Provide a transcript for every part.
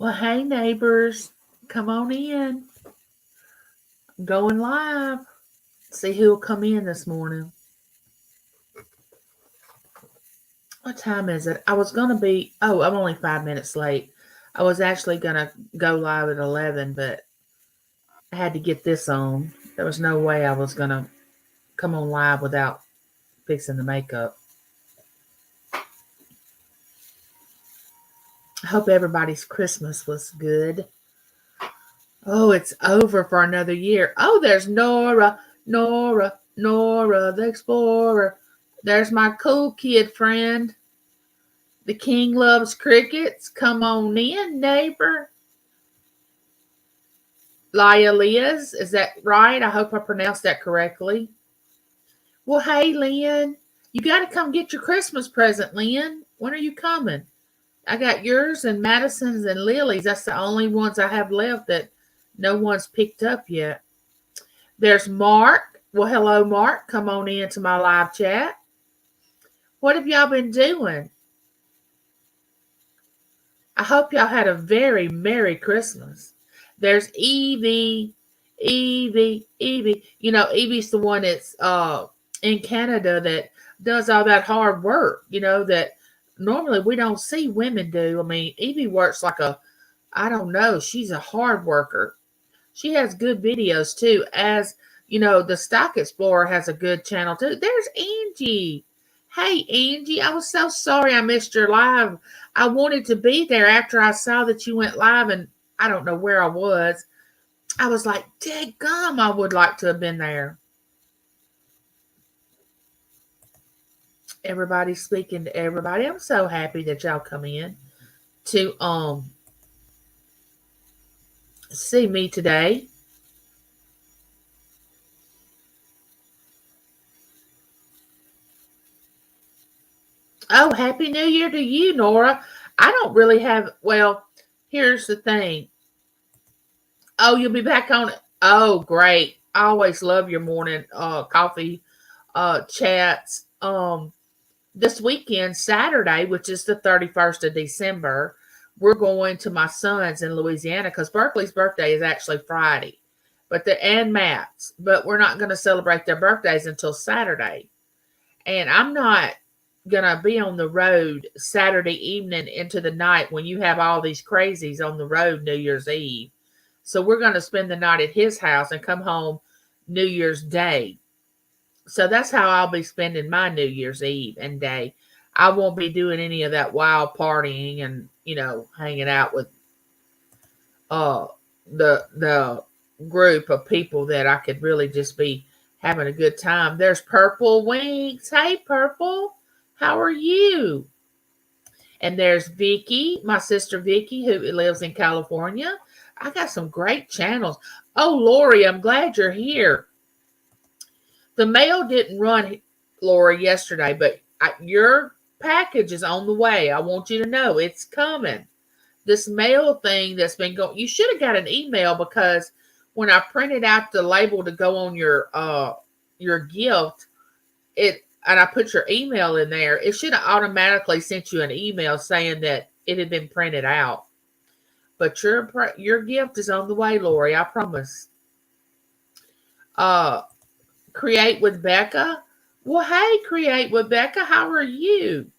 Well, hey, neighbors, come on in. I'm going live. See who'll come in this morning. What time is it? I'm only 5 minutes late. I was actually going to go live at 11, but I had to get this on. There was no way I was going to come on live without fixing the makeup. I hope everybody's Christmas was good. Oh, it's over for another year. Oh, there's Nora the Explorer. There's my cool kid friend. The king loves crickets. Come on in, neighbor. Laya Liz, is that right? I hope I pronounced that correctly. Well, hey, Lynn. You got to come get your Christmas present, Lynn. When are you coming? I got yours and Madison's and Lily's. That's the only ones I have left that no one's picked up yet. There's Mark. Well, hello, Mark. Come on into my live chat. What have y'all been doing? I hope y'all had a very Merry Christmas. There's Evie. You know, Evie's the one that's in Canada that does all that hard work, that normally we don't see women do. I mean, Evie works I don't know, she's a hard worker. She has good videos too, as the Stock Explorer has a good channel too. There's Angie. Hey, Angie, I was so sorry I missed your live. I wanted to be there after I saw that you went live, and I don't know where I was. I was like, daggum, I would like to have been there. Everybody's speaking to everybody. I'm so happy that y'all come in to see me today. Oh, Happy New Year to you, Nora. I don't really well, here's the thing. Oh, you'll be back on it. Oh, great. I always love your morning coffee chats. This weekend, Saturday, which is the 31st of December, we're going to my son's in Louisiana because Berkeley's birthday is actually Friday. And Matt's, but we're not going to celebrate their birthdays until Saturday. And I'm not going to be on the road Saturday evening into the night when you have all these crazies on the road New Year's Eve. So we're going to spend the night at his house and come home New Year's Day. So that's how I'll be spending my New Year's Eve and day. I won't be doing any of that wild partying and, hanging out with the group of people that I could really just be having a good time. There's Purple Wings. Hey, Purple. How are you? And there's Vicky, my sister Vicky, who lives in California. I got some great channels. Oh, Lori, I'm glad you're here. The mail didn't run, Lori, yesterday, but your package is on the way. I want you to know it's coming. This mail thing that's been going, you should have got an email because when I printed out the label to go on your gift, and I put your email in there, it should have automatically sent you an email saying that it had been printed out. But your gift is on the way, Lori, I promise. Create with Becca. Well, hey, Create with Becca, how are you?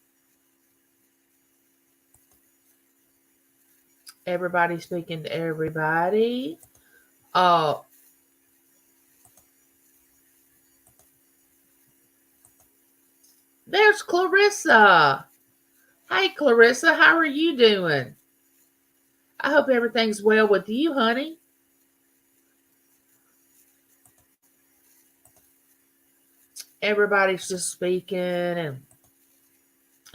Everybody speaking to everybody. There's Clarissa. Hey, Clarissa, how are you doing? I hope everything's well with you, honey. Everybody's just speaking, and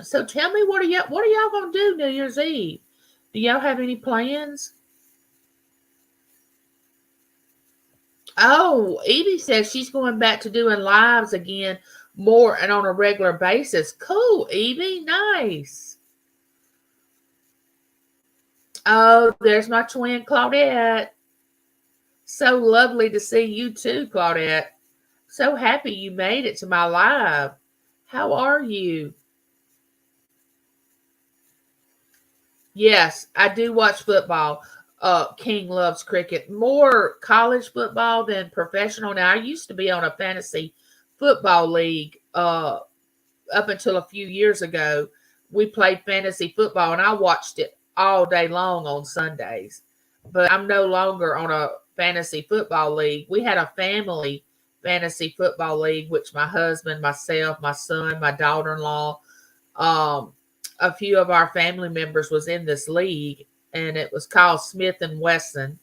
so tell me, what are y'all gonna do New Year's Eve? Do y'all have any plans? Oh, Edie says she's going back to doing lives again more and on a regular basis. Cool, Evie. Nice. Oh, there's my twin, Claudette. So lovely to see you too, Claudette. So happy you made it to my live. How are you? Yes, I do watch football. King loves cricket. More college football than professional. Now, I used to be on a fantasy football league up until a few years ago. We played fantasy football, and I watched it all day long on Sundays. But I'm no longer on a fantasy football league. We had a family fantasy football league, which my husband, myself, my son, my daughter-in-law, um, a few of our family members was in this league, and it was called Smith and Wesson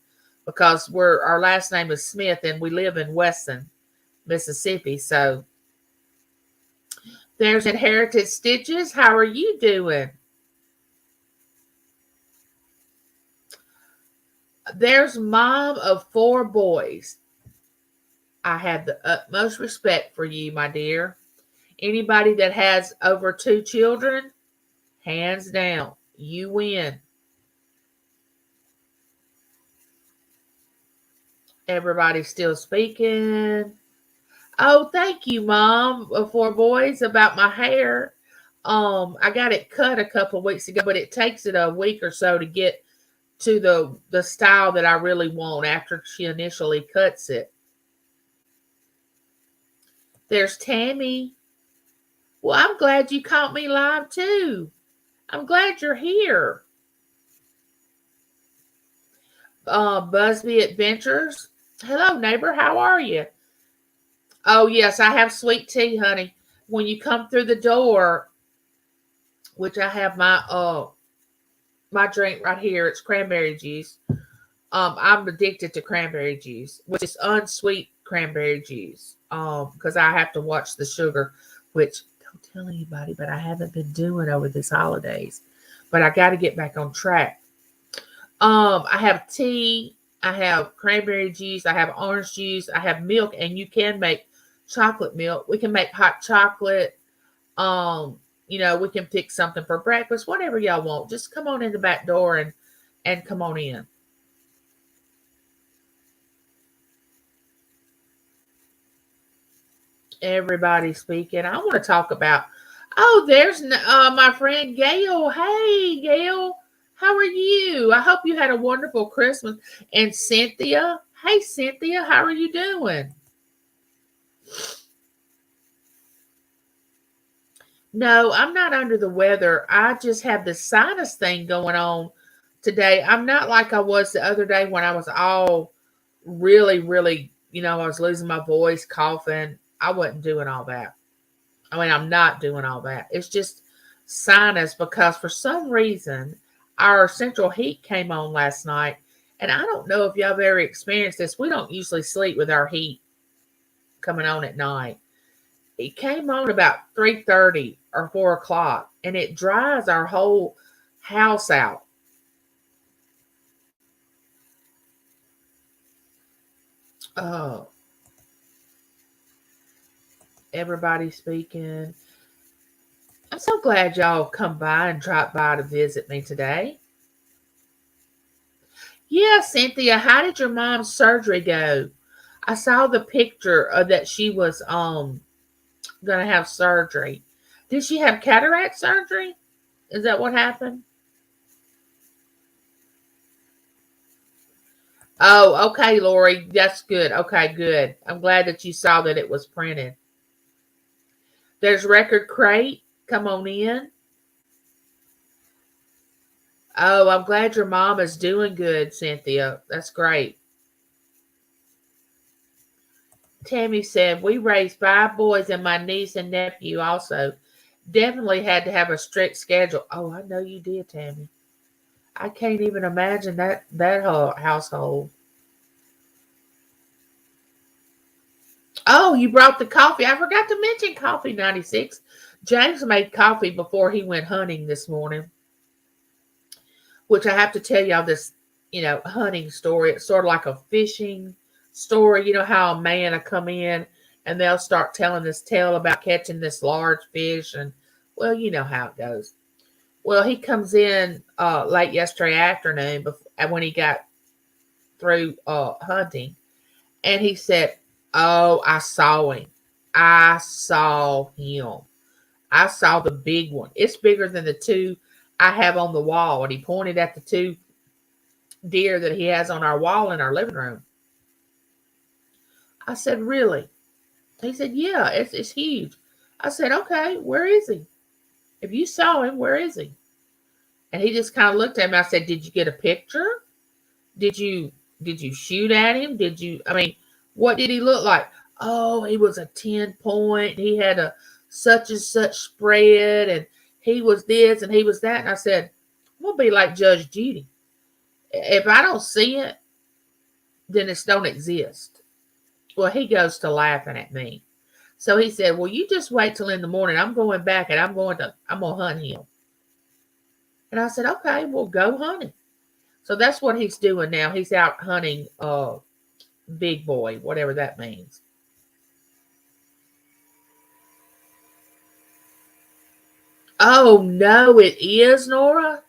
because we're our last name is Smith, and we live in Wesson, Mississippi. So there's Inherited Stitches. How are you doing? There's mom of four boys. I have the utmost respect for you, my dear. Anybody that has over two children, hands down, you win. Everybody's still speaking. Oh, thank you, Mom, for boys about my hair. I got it cut a couple of weeks ago, but it takes it a week or so to get to the style that I really want after she initially cuts it. There's Tammy. Well, I'm glad you caught me live too. I'm glad you're here. Busby Adventures. Hello, neighbor. How are you? Oh, yes, I have sweet tea, honey. When you come through the door, which I have my drink right here. It's cranberry juice. I'm addicted to cranberry juice, which is unsweet cranberry juice. Because I have to watch the sugar, which don't tell anybody, but I haven't been doing over this holidays. But I got to get back on track. I have tea. I have cranberry juice. I have orange juice. I have milk, and you can make chocolate milk. We can make hot chocolate. Um, we can pick something for breakfast, whatever y'all want. Just come on in the back door and come on in. Everybody speaking. I want to talk about. Oh, there's my friend Gail. Hey, Gail, how are you? I hope you had a wonderful Christmas. And Cynthia. Hey, Cynthia, how are you doing? No, I'm not under the weather. I just have this sinus thing going on today. I'm not like I was the other day when I was all really, really, I was losing my voice, coughing. I wasn't doing all that. I mean, I'm not doing all that. It's just sinus because for some reason our central heat came on last night. And I don't know if y'all have ever experienced this. We don't usually sleep with our heat coming on at night. It came on about 3:30 or 4 o'clock, and it dries our whole house out. Oh, everybody speaking. I'm so glad y'all come by and dropped by to visit me today. Yeah, Cynthia, how did your mom's surgery go? I saw the picture of that she was gonna have surgery. Did she have cataract surgery? Is that what happened? Oh, okay, Lori. That's good. Okay, good. I'm glad that you saw that it was printed. There's Record Crate. Come on in. Oh, I'm glad your mom is doing good, Cynthia. That's great. Tammy said, we raised five boys and my niece and nephew also. Definitely had to have a strict schedule. Oh, I know you did, Tammy. I can't even imagine that whole household. Oh, you brought the coffee. I forgot to mention Coffee 96. James made coffee before he went hunting this morning, which I have to tell y'all this, hunting story. It's sort of like a fishing story. You know how a man will come in and they'll start telling this tale about catching this large fish, and well, you know how it goes. Well, he comes in late yesterday afternoon when he got through hunting, and he said, "Oh, I saw him. I saw him. I saw the big one. It's bigger than the two I have on the wall. And he pointed at the two deer that he has on our wall in our living room. I said, really? He said, yeah, it's huge. I said, okay, where is he? If you saw him, where is he? And he just kind of looked at me. I said, did you get a picture? Did you shoot at him? I mean, what did he look like? Oh, he was a 10 point. He had a such and such spread, and he was this and he was that. And I said, we'll be like Judge Judy. If I don't see it, then it don't exist. Well, he goes to laughing at me. So he said, well, you just wait till in the morning. I'm going back and I'm gonna hunt him. And I said, okay, well, go hunting. So that's what he's doing now. He's out hunting big boy, whatever that means. Oh no, it is, Nora.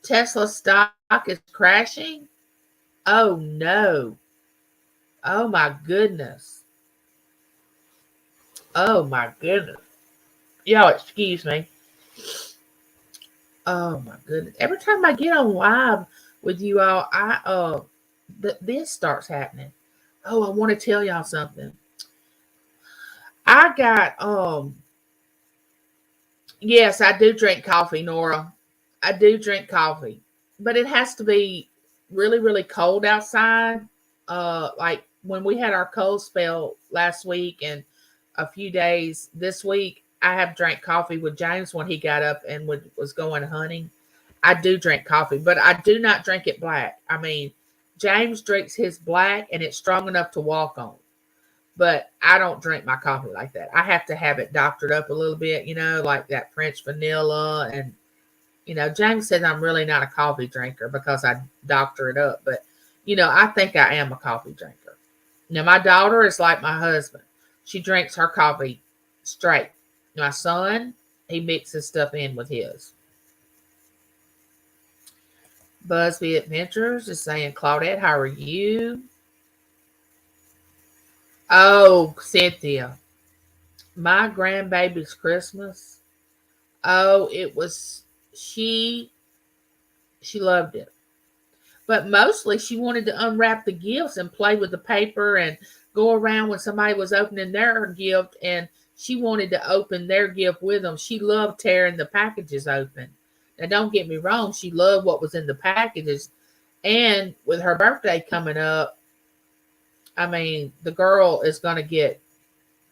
Tesla stock is crashing. Oh no. Oh my goodness. Oh my goodness. Y'all excuse me. Oh my goodness. Every time I get on live with you all, this starts happening. Oh, I want to tell y'all something. I got yes, I do drink coffee, Nora. I do drink coffee. But it has to be really, really cold outside. Like when we had our cold spell last week and a few days this week, I have drank coffee with James when he got up and was going hunting. I do drink coffee, but I do not drink it black. I mean, James drinks his black and it's strong enough to walk on. But I don't drink my coffee like that. I have to have it doctored up a little bit, like that French vanilla. And, James says I'm really not a coffee drinker because I doctor it up. But, I think I am a coffee drinker. Now, my daughter is like my husband. She drinks her coffee straight. My son, he mixes stuff in with his. Busby Adventures is saying, Claudette, how are you? Oh, Cynthia, my grandbaby's Christmas. Oh, it was she loved it. But mostly she wanted to unwrap the gifts and play with the paper and go around when somebody was opening their gift and she wanted to open their gift with them. She loved tearing the packages open. Now don't get me wrong, she loved what was in the packages. And with her birthday coming up, I mean, the girl is going to get,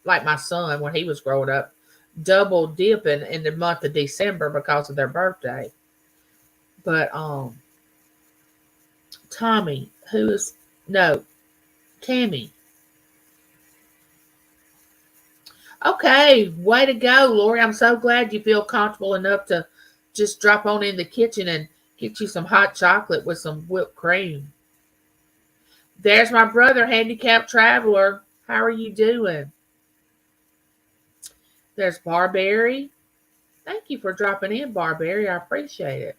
like my son when he was growing up, double dipping in the month of December because of their birthday. But Tommy, who is no, Tammy. Okay, way to go, Lori. I'm so glad you feel comfortable enough to just drop on in the kitchen and get you some hot chocolate with some whipped cream. There's my brother, Handicapped Traveler. How are you doing? There's Barberry. Thank you for dropping in, Barberry. I appreciate it.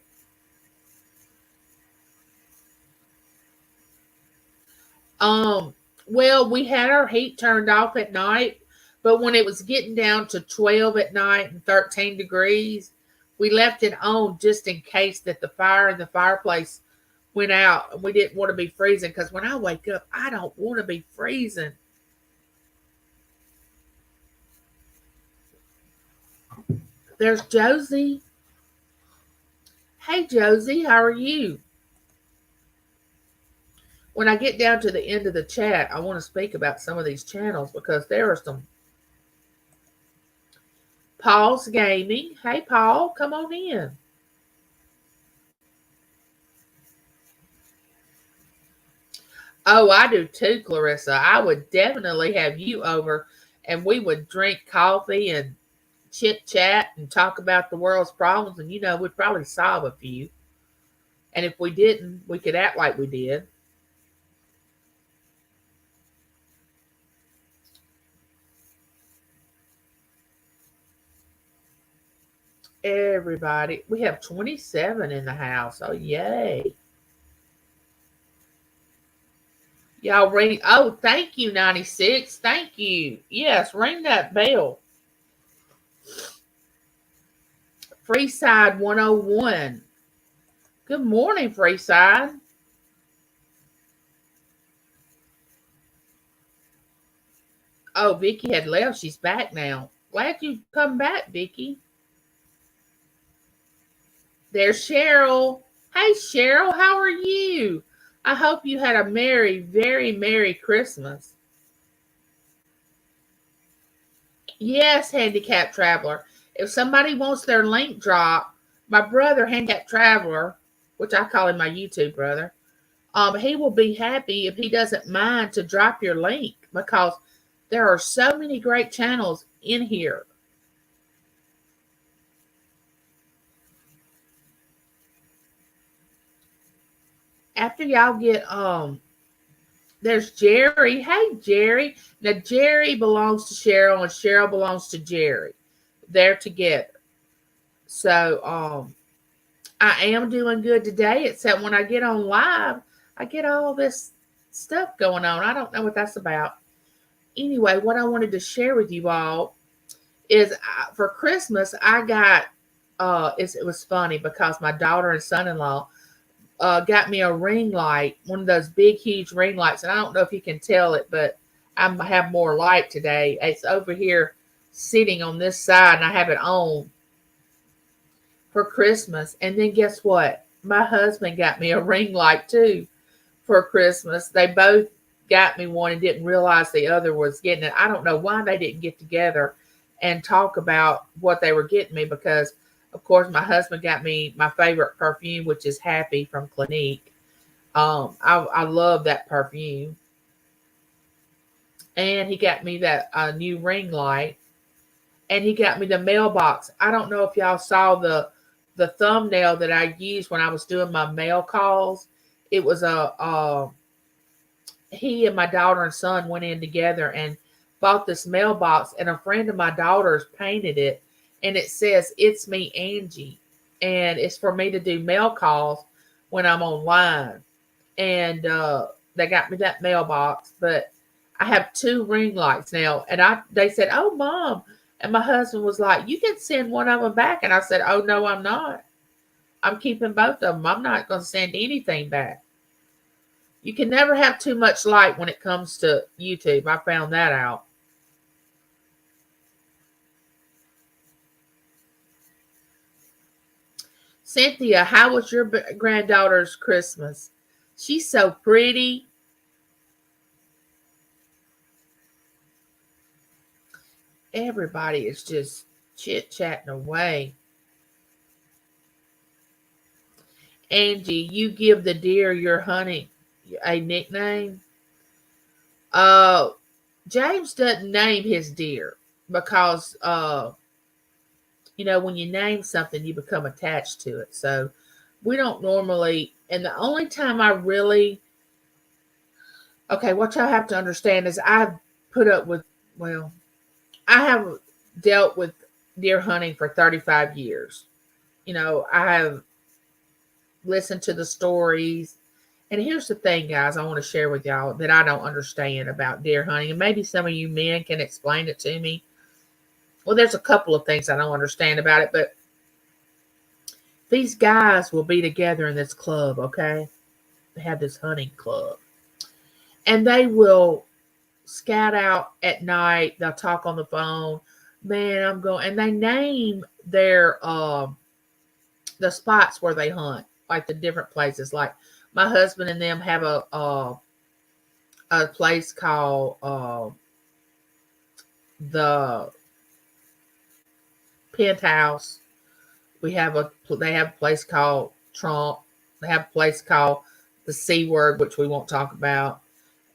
Well, we had our heat turned off at night, but when it was getting down to 12 at night and 13 degrees, we left it on just in case that the fire in the fireplace went out and we didn't want to be freezing because when I wake up, I don't want to be freezing. There's Josie. Hey, Josie, how are you? When I get down to the end of the chat, I want to speak about some of these channels because there are some. Paul's Gaming. Hey, Paul, come on in. Oh, I do too, Clarissa. I would definitely have you over and we would drink coffee and chit chat and talk about the world's problems. And, we'd probably solve a few. And if we didn't, we could act like we did. Everybody, we have 27 in the house. Oh, yay. Y'all ring. Oh, thank you, 96. Thank you. Yes, ring that bell. Freeside 101. Good morning, Freeside. Oh, Vicky had left. She's back now. Glad you come back, Vicky. There's Cheryl. Hey, Cheryl, how are you? I hope you had a very merry Christmas. Yes, handicapped traveler. If somebody wants their link drop, my brother, handicapped traveler, which I call him my YouTube brother, he will be happy if he doesn't mind to drop your link because there are so many great channels in here. After y'all get there's Jerry. Hey, Jerry. Now, Jerry belongs to Cheryl, and Cheryl belongs to Jerry. They're together. So, I am doing good today, except when I get on live, I get all this stuff going on. I don't know what that's about. Anyway, what I wanted to share with you all is for Christmas, I got, it was funny because my daughter and son-in-law got me a ring light, one of those big, huge ring lights. And I don't know if you can tell it, but I have more light today. It's over here sitting on this side, and I have it on for Christmas. And then guess what? My husband got me a ring light too for Christmas. They both got me one and didn't realize the other was getting it. I don't know why they didn't get together and talk about what they were getting me because, of course, my husband got me my favorite perfume, which is Happy from Clinique. I love that perfume. And he got me that new ring light. And he got me the mailbox. I don't know if y'all saw the thumbnail that I used when I was doing my mail calls. It was he and my daughter and son went in together and bought this mailbox, and a friend of my daughter's painted it, and it says, "It's me, Angie," and it's for me to do mail calls when I'm online. And they got me that mailbox, but I have two ring lights now, and they said, "Oh, Mom," and my husband was like, "You can send one of them back," and I said, "Oh no, I'm not. I'm keeping both of them. I'm not going to send anything back." You can never have too much light when it comes to YouTube. I found that out. Cynthia, how was your granddaughter's Christmas? She's so pretty. Everybody is just chit-chatting away. Angie, you give the deer your honey a nickname? Uh, James doesn't name his deer because when you name something, you become attached to it. So we don't normally, and the only time I really, okay, what y'all have to understand is I've put up with, well, I have dealt with deer hunting for 35 years. I have listened to the stories. And here's the thing, guys, I want to share with y'all that I don't understand about deer hunting. And maybe some of you men can explain it to me. Well, there's a couple of things I don't understand about it, but these guys will be together in this club, okay? They have this hunting club. And they will scout out at night. They'll talk on the phone. Man, I'm going. And they name their the spots where they hunt, like the different places. Like my husband and them have a place called the Penthouse. They have a place called Trump. They have a place called the C word, which we won't talk about.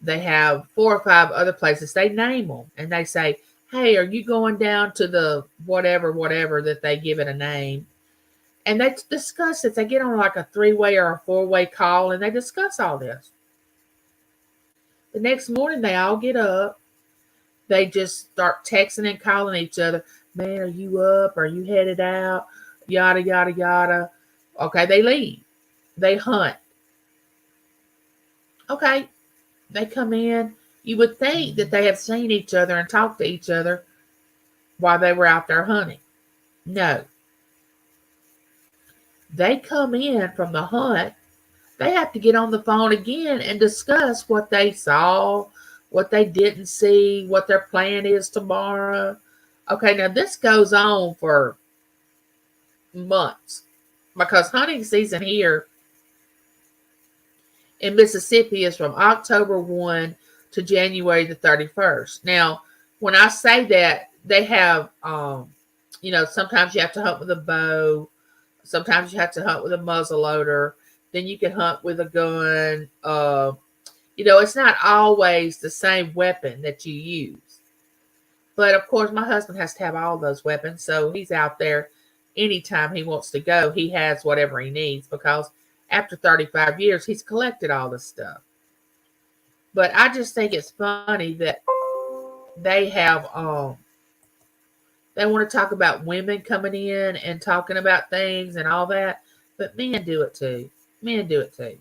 They have 4 or 5 other places. They name them and they say, "Hey, are you going down to the whatever that they give it a name?" And they discuss it. They get on like a 3-way or a 4-way call and they discuss all this. The next morning, they all get up. They just start texting and calling each other. "Man, are you up? Are you headed out?" Yada, yada, yada. Okay, they leave. They hunt. Okay, they come in. You would think that they have seen each other and talked to each other while they were out there hunting. No. They come in from the hunt, they have to get on the phone again and discuss what they saw, what they didn't see, what their plan is tomorrow. Okay, now this goes on for months because hunting season here in Mississippi is from October 1 to January the 31st. Now, when I say that, they have, sometimes you have to hunt with a bow, sometimes you have to hunt with a muzzle loader, then you can hunt with a gun. It's not always the same weapon that you use. But of course, my husband has to have all those weapons, so he's out there anytime he wants to go. He has whatever he needs because after 35 years, he's collected all this stuff. But I just think it's funny that they have they want to talk about women coming in and talking about things and all that, but men do it too. Men do it too.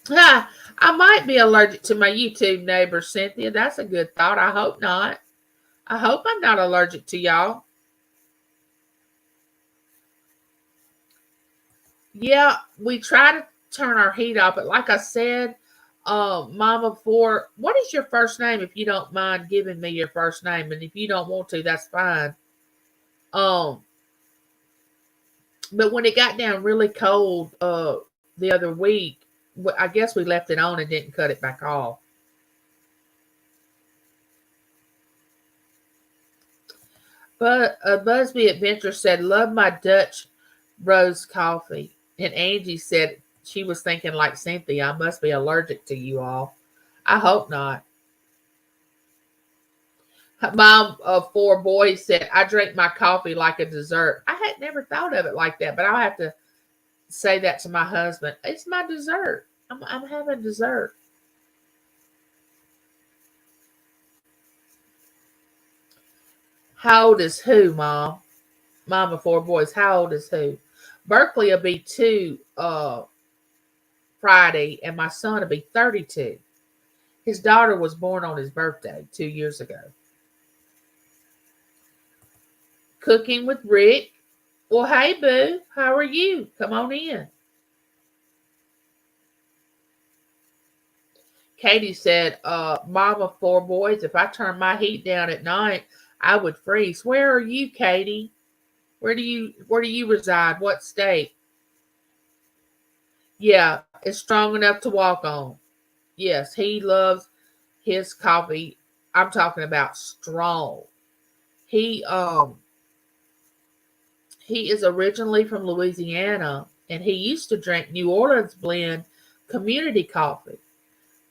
I might be allergic to my YouTube neighbor, Cynthia. That's a good thought. I hope not. I hope I'm not allergic to y'all. Yeah, we try to turn our heat off, but like I said, Mama Four, what is your first name if you don't mind giving me your first name? And if you don't want to, that's fine. Um, but when it got down really cold the other week, I guess we left it on and didn't cut it back off. But Busby Adventure said, "Love my Dutch rose coffee." And Angie said she was thinking like Cynthia, I must be allergic to you all. I hope not. Mom of four boys said, "I drink my coffee like a dessert." I had never thought of it like that, but I'll have to say that to my husband. It's my dessert. I'm having dessert. How old is who, Mom? Mom of four boys. How old is who? Berkeley will be 2 Friday, and my son will be 32. His daughter was born on his birthday 2 years ago. Cooking with Rick. Well, hey, Boo. How are you? Come on in. Katie said, Mom of four boys, if I turn my heat down at night, I would freeze. Where are you, Katie? Where do you reside? What state? Yeah, it's strong enough to walk on. Yes, he loves his coffee. I'm talking about strong. He he is originally from Louisiana and he used to drink New Orleans blend community coffee.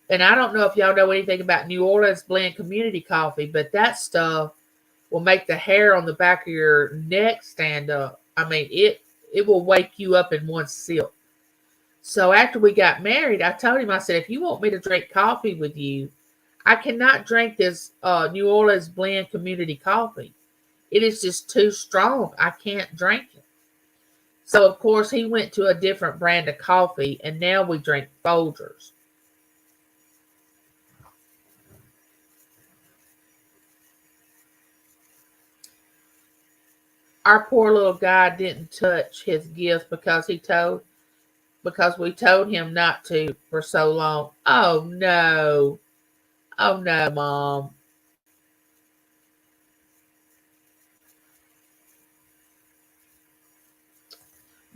And I don't know if y'all know anything about New Orleans blend community coffee, but that stuff will make the hair on the back of your neck stand up. I mean, it will wake you up in one sip. So after we got married, I told him, I said, if you want me to drink coffee with you, I cannot drink this New Orleans blend community coffee. It is just too strong. I can't drink it. So of course he went to a different brand of coffee, and now we drink Folgers. Our poor little guy didn't touch his gift because we told him not to for so long. Oh no. Oh no, Mom.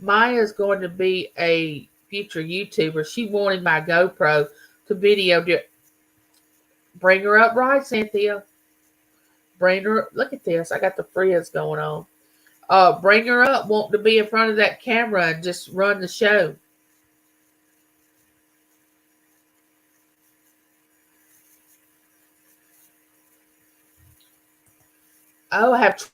Maya's going to be a future YouTuber. She wanted my GoPro to video. Bring her up right, Cynthia. Bring her. Look at this. I got the frizz going on. Bring her up. Want to be in front of that camera and just run the show. Oh, I have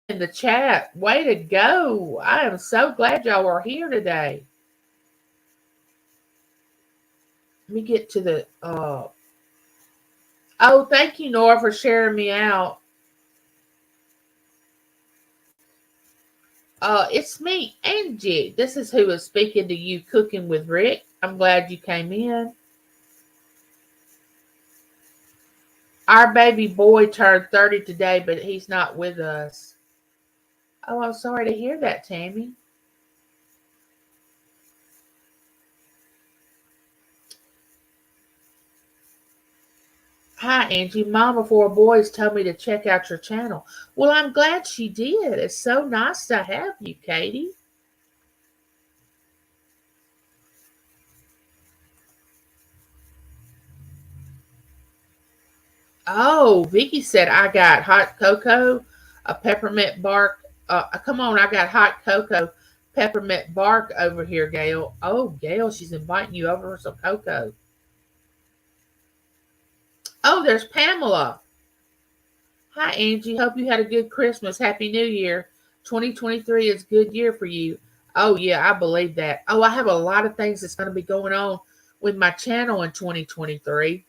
in the chat. Way to go. I am so glad y'all are here today. Let me get to the oh, thank you, Nora, for sharing me out. It's me, Angie. This is who is speaking to you, Cooking with Rick. I'm glad you came in. Our baby boy turned 30 today, but he's not with us. Oh, I'm sorry to hear that, Tammy. Hi, Angie. Mama four boys told me to check out your channel. Well, I'm glad she did. It's so nice to have you, Katie. Oh, Vicky said I got hot cocoa, a peppermint bark. Come on, I got hot cocoa, peppermint bark over here, Gail. Oh, Gail, she's inviting you over for some cocoa. Oh, there's Pamela. Hi, Angie. Hope you had a good Christmas. Happy New Year. 2023 is a good year for you. Oh, yeah, I believe that. Oh, I have a lot of things that's going to be going on with my channel in 2023.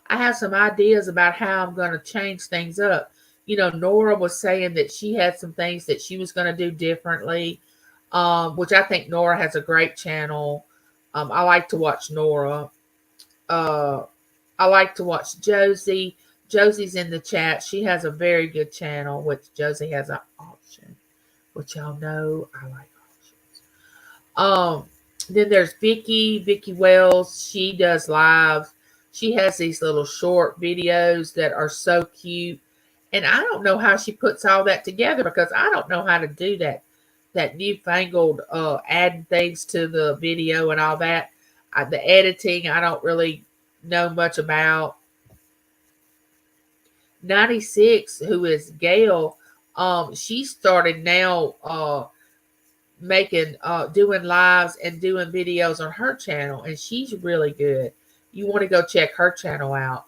I have some ideas about how I'm going to change things up. You know, Nora was saying that she had some things that she was going to do differently, which I think Nora has a great channel. I like to watch Nora. Uh, I like to watch Josie. Josie's in the chat. She has a very good channel, which Josie has an auction, which y'all know I like auctions. Then there's Vicky Wells. She does lives. She has these little short videos that are so cute. And I don't know how she puts all that together because I don't know how to do that newfangled adding things to the video and all that. The editing I don't really know much about. 96, who is Gail, she started now making doing lives and doing videos on her channel, and she's really good. You want to go check her channel out.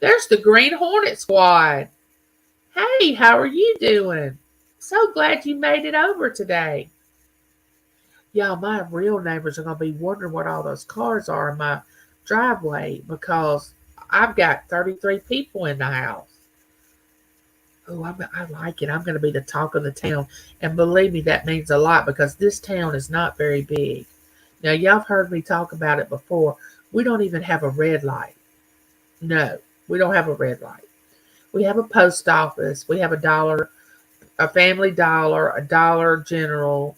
There's the Green Hornet Squad. Hey, how are you doing? So glad you made it over today. Y'all, my real neighbors are gonna be wondering what all those cars are in my driveway because I've got 33 people in the house. Oh, I like it. I'm going to be the talk of the town. And believe me, that means a lot because this town is not very big. Now, y'all have heard me talk about it before. We don't even have a red light. No, we don't have a red light. We have a post office. We have a Family Dollar, a Dollar General,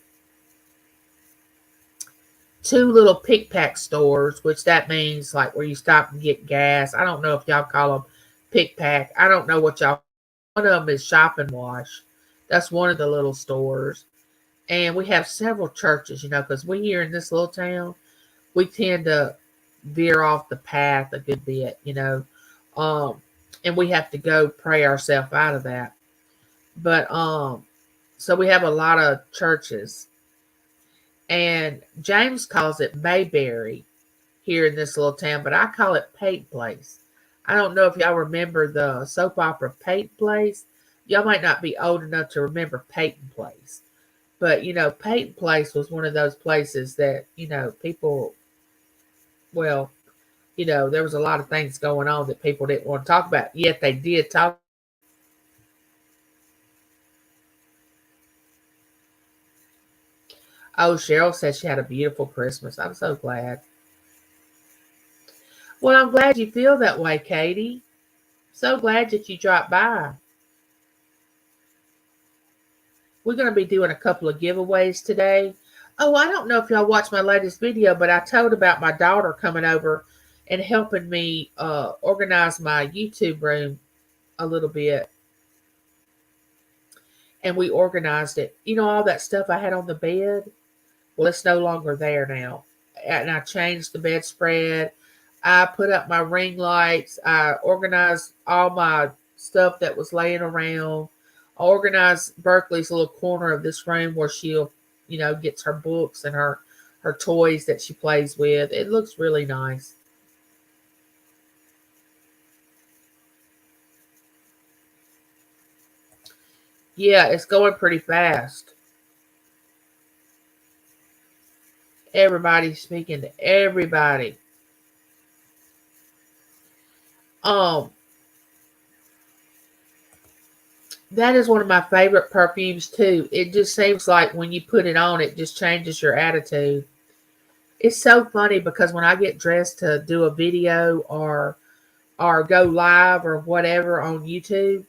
two little pick pack stores, which that means like where you stop and get gas. I don't know if y'all call them pick pack. I don't know what y'all. One of them is Shop and Wash. That's one of the little stores. And we have several churches, because we here in this little town, we tend to veer off the path a good bit. Um, and we have to go pray ourselves out of that. But so we have a lot of churches. And James calls it Mayberry here in this little town, but I call it Pate Place. I don't know if y'all remember the soap opera Pate Place. Y'all might not be old enough to remember Peyton Place. But, Peyton Place was one of those places that, people, well, there was a lot of things going on that people didn't want to talk about. Yet they did talk. Oh, Cheryl said she had a beautiful Christmas. I'm so glad. Well, I'm glad you feel that way, Katie. So glad that you dropped by. We're going to be doing a couple of giveaways today. Oh, I don't know if y'all watched my latest video, but I told about my daughter coming over and helping me organize my YouTube room a little bit. And we organized it. All that stuff I had on the bed? Well, it's no longer there now. And I changed the bedspread. I put up my ring lights. I organized all my stuff that was laying around. I organized Berkeley's little corner of this room where she'll, gets her books and her toys that she plays with. It looks really nice. Yeah, it's going pretty fast. Everybody's speaking to everybody. Um, that is one of my favorite perfumes too. It just seems like when you put it on, it just changes your attitude. It's so funny because when I get dressed to do a video or go live or whatever on YouTube,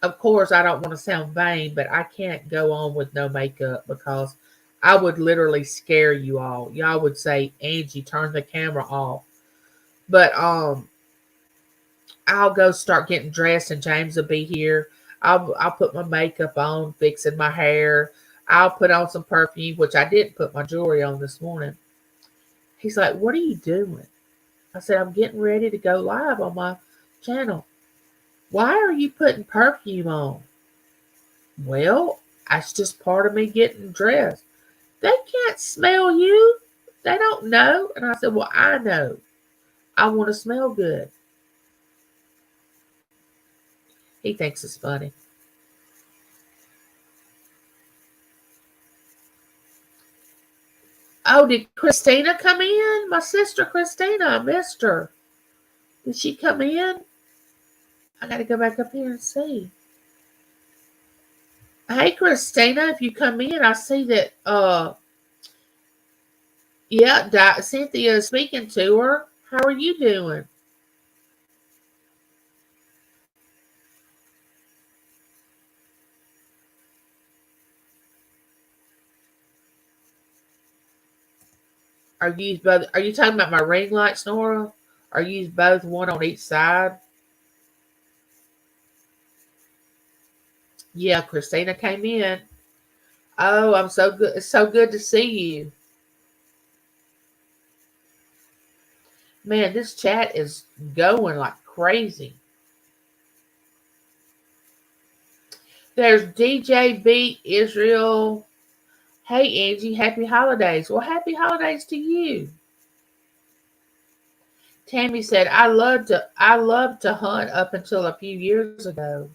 Of course, I don't want to sound vain, but I can't go on with no makeup because I would literally scare you all. Y'all would say, Angie, turn the camera off. But I'll go start getting dressed and James will be here. I'll put my makeup on, fixing my hair. I'll put on some perfume, which I didn't put my jewelry on this morning. He's like, what are you doing? I said, I'm getting ready to go live on my channel. Why are you putting perfume on? Well, that's just part of me getting dressed. They can't smell you. They don't know. And I said, well, I know. I want to smell good. He thinks it's funny. Oh, did Christina come in? My sister Christina, I missed her. Did she come in? I got to go back up here and see. Hey, Christina, if you come in, I see that, yeah, Cynthia is speaking to her. How are you doing? Are you talking about my ring lights, Nora? Are you both one on each side? Yeah, Christina came in. Oh, I'm so good. It's so good to see you. Man, this chat is going like crazy. There's DJ Beat Israel. Hey Angie, happy holidays. Well, happy holidays to you. Tammy said, I loved to hunt up until a few years ago.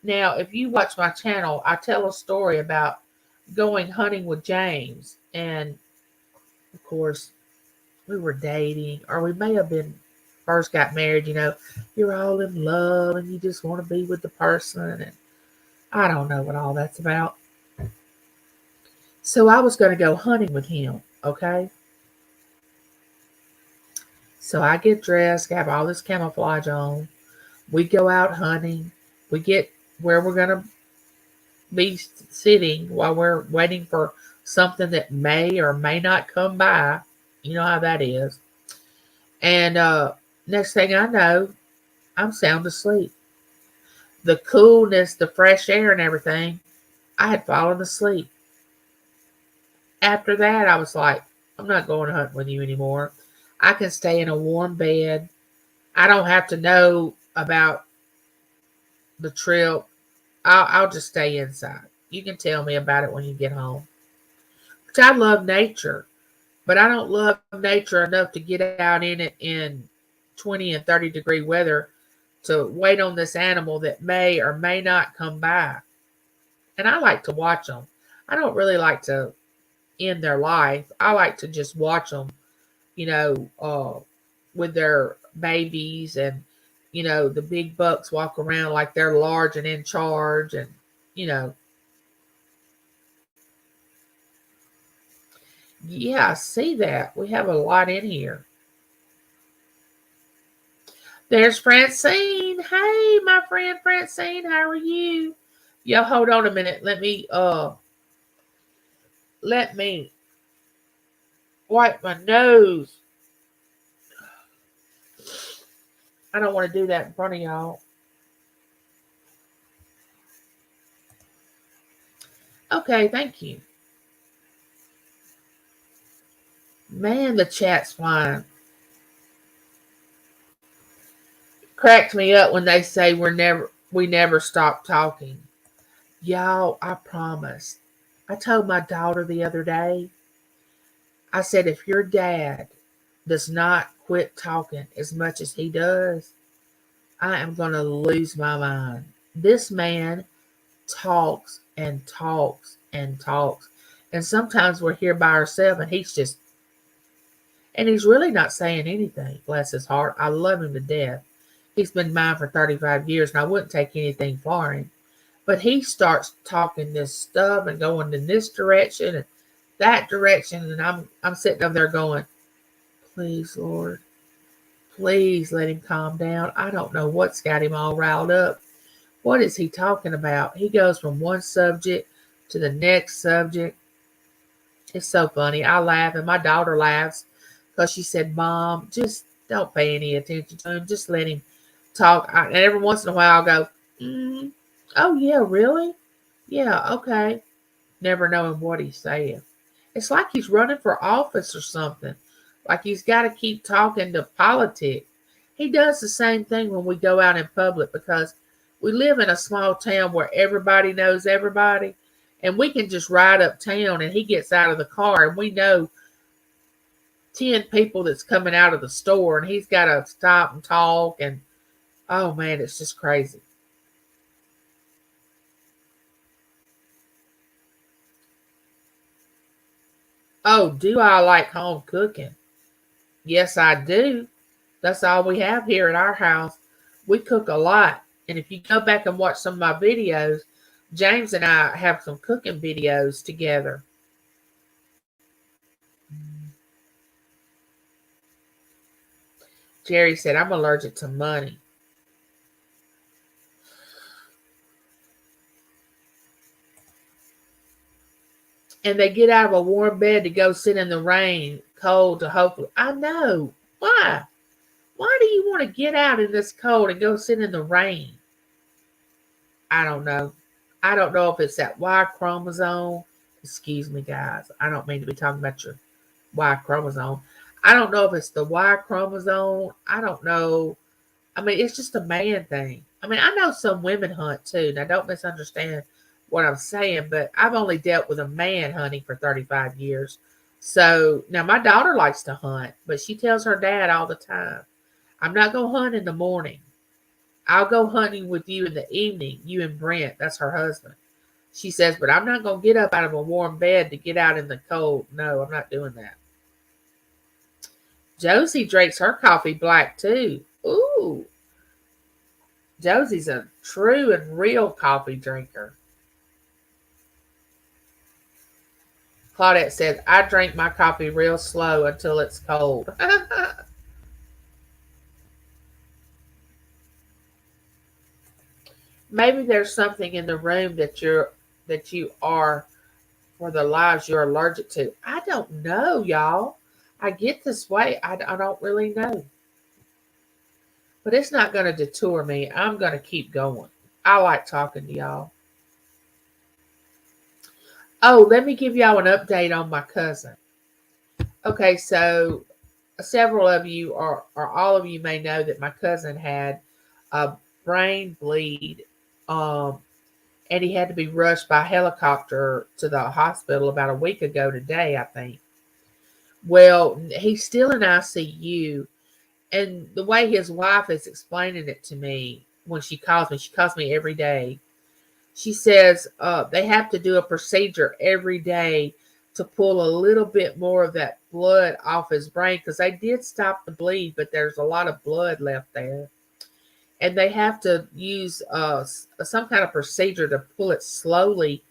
Now, if you watch my channel, I tell a story about going hunting with James. And of course, we were dating, or we may have been first got married, you're all in love and you just want to be with the person. And I don't know what all that's about. So I was going to go hunting with him, okay? So I get dressed, have all this camouflage on. We go out hunting. We get where we're going to be sitting while we're waiting for something that may or may not come by. You know how that is. And next thing I know, I'm sound asleep. The coolness, the fresh air and everything, I had fallen asleep. After that, I was like, I'm not going to hunt with you anymore. I can stay in a warm bed. I don't have to know about the trip. I'll just stay inside. You can tell me about it when you get home. Which I love nature, but I don't love nature enough to get out in it in 20 and 30-degree weather to wait on this animal that may or may not come by. And I like to watch them. I don't really like to end their life. I like to just watch them, with their babies and, the big bucks walk around like they're large and in charge. And, yeah, I see that. We have a lot in here. There's Francine. Hey, my friend Francine, how are you? Yo, hold on a minute. Let me wipe my nose. I don't want to do that in front of y'all. Okay, thank you. Man, the chat's flying. Cracks me up when they say we never stop talking. Y'all, I promise. I told my daughter the other day, I said, if your dad does not quit talking as much as he does, I am going to lose my mind. This man talks and talks and talks. And sometimes we're here by ourselves and he's really not saying anything. Bless his heart. I love him to death. He's been mine for 35 years and I wouldn't take anything for him. But he starts talking this stuff and going in this direction and that direction. And I'm sitting over there going, please, Lord, please let him calm down. I don't know what's got him all riled up. What is he talking about? He goes from one subject to the next subject. It's so funny. I laugh and my daughter laughs because she said, Mom, just don't pay any attention to him. Just let him talk. And every once in a while I'll go, mm, oh, yeah, really? Yeah, okay. Never knowing what he's saying. It's like he's running for office or something. Like he's got to keep talking to politics. He does the same thing when we go out in public because we live in a small town where everybody knows everybody. And we can just ride uptown and he gets out of the car and we know 10 people that's coming out of the store and he's got to stop and talk. And oh man, it's just crazy. Oh, do I like home cooking? Yes, I do. That's all we have here at our house. We cook a lot. And if you go back and watch some of my videos, James and I have some cooking videos together. Jerry said, I'm allergic to money. And they get out of a warm bed to go sit in the rain, cold to hopefully. I know. Why? Why do you want to get out in this cold and go sit in the rain? I don't know. I don't know if it's that Y chromosome. Excuse me, guys. I don't mean to be talking about your Y chromosome. I don't know if it's the Y chromosome. I don't know. I mean, it's just a man thing. I mean, I know some women hunt too. Now, don't misunderstand what I'm saying, but I've only dealt with a man hunting for 35 years. So now my daughter likes to hunt, but she tells her dad all the time, I'm not going to hunt in the morning. I'll go hunting with you in the evening, you and Brent. That's her husband. She says, but I'm not going to get up out of a warm bed to get out in the cold. No, I'm not doing that. Josie drinks her coffee black too. Ooh, Josie's a true and real coffee drinker. Claudette says, I drink my coffee real slow until it's cold. Maybe there's something in the room that you are for the lives you're allergic to. I don't know, y'all. I get this way. I don't really know. But it's not going to detour me. I'm going to keep going. I like talking to y'all. Oh, let me give y'all an update on my cousin. Okay, so several of you or all of you may know that my cousin had a brain bleed, um, and he had to be rushed by helicopter to the hospital about a week ago today, I think. Well, he's still in ICU, and the way his wife is explaining it to me when she calls me every day. She says they have to do a procedure every day to pull a little bit more of that blood off his brain because they did stop the bleed, but there's a lot of blood left there. And they have to use some kind of procedure to pull it slowly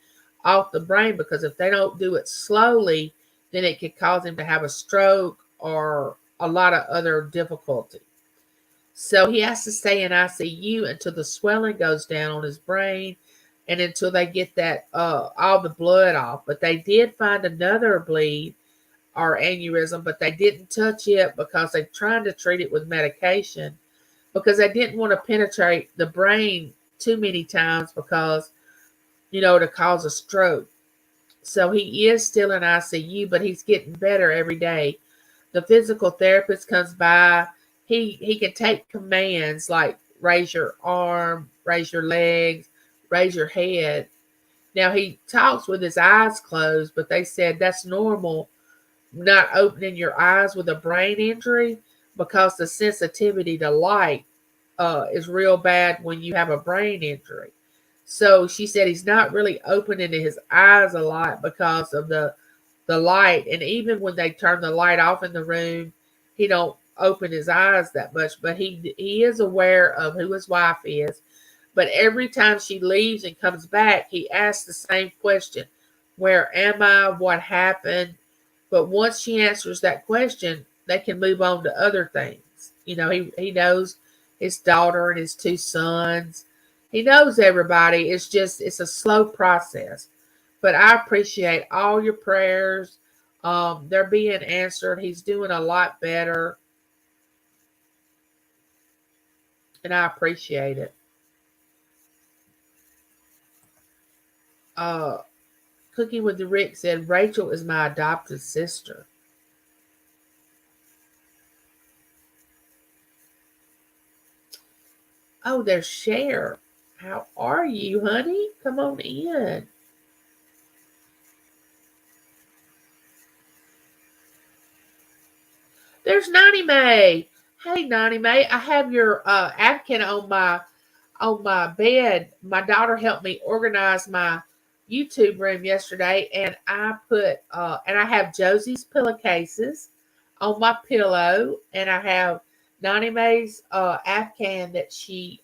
off the brain because if they don't do it slowly, then it could cause him to have a stroke or a lot of other difficulty. So he has to stay in ICU until the swelling goes down on his brain and until they get that all the blood off. But they did find another bleed or aneurysm, but they didn't touch it because they're trying to treat it with medication because they didn't want to penetrate the brain too many times because, to cause a stroke. So he is still in ICU, but he's getting better every day. The physical therapist comes by. He can take commands like raise your arm, raise your legs, raise your head. Now he talks with his eyes closed, but they said that's normal, not opening your eyes with a brain injury because the sensitivity to light is real bad when you have a brain injury. So she said he's not really opening his eyes a lot because of the light, and even when they turn the light off in the room, he don't open his eyes that much. But he is aware of who his wife is. But every time she leaves and comes back, he asks the same question: "Where am I? What happened?" But once she answers that question, they can move on to other things. He knows his daughter and his two sons. He knows everybody. It's a slow process. But I appreciate all your prayers. They're being answered. He's doing a lot better, and I appreciate it. Uh, Cooking with the Rick said, Rachel is my adopted sister. Oh, there's Cher. How are you, honey? Come on in. There's Nani Mae. Hey, Nani Mae. I have your Afghan on my bed. My daughter helped me organize my YouTube room yesterday, and I have Josie's pillowcases on my pillow, and I have Nani Mae's Afghan that she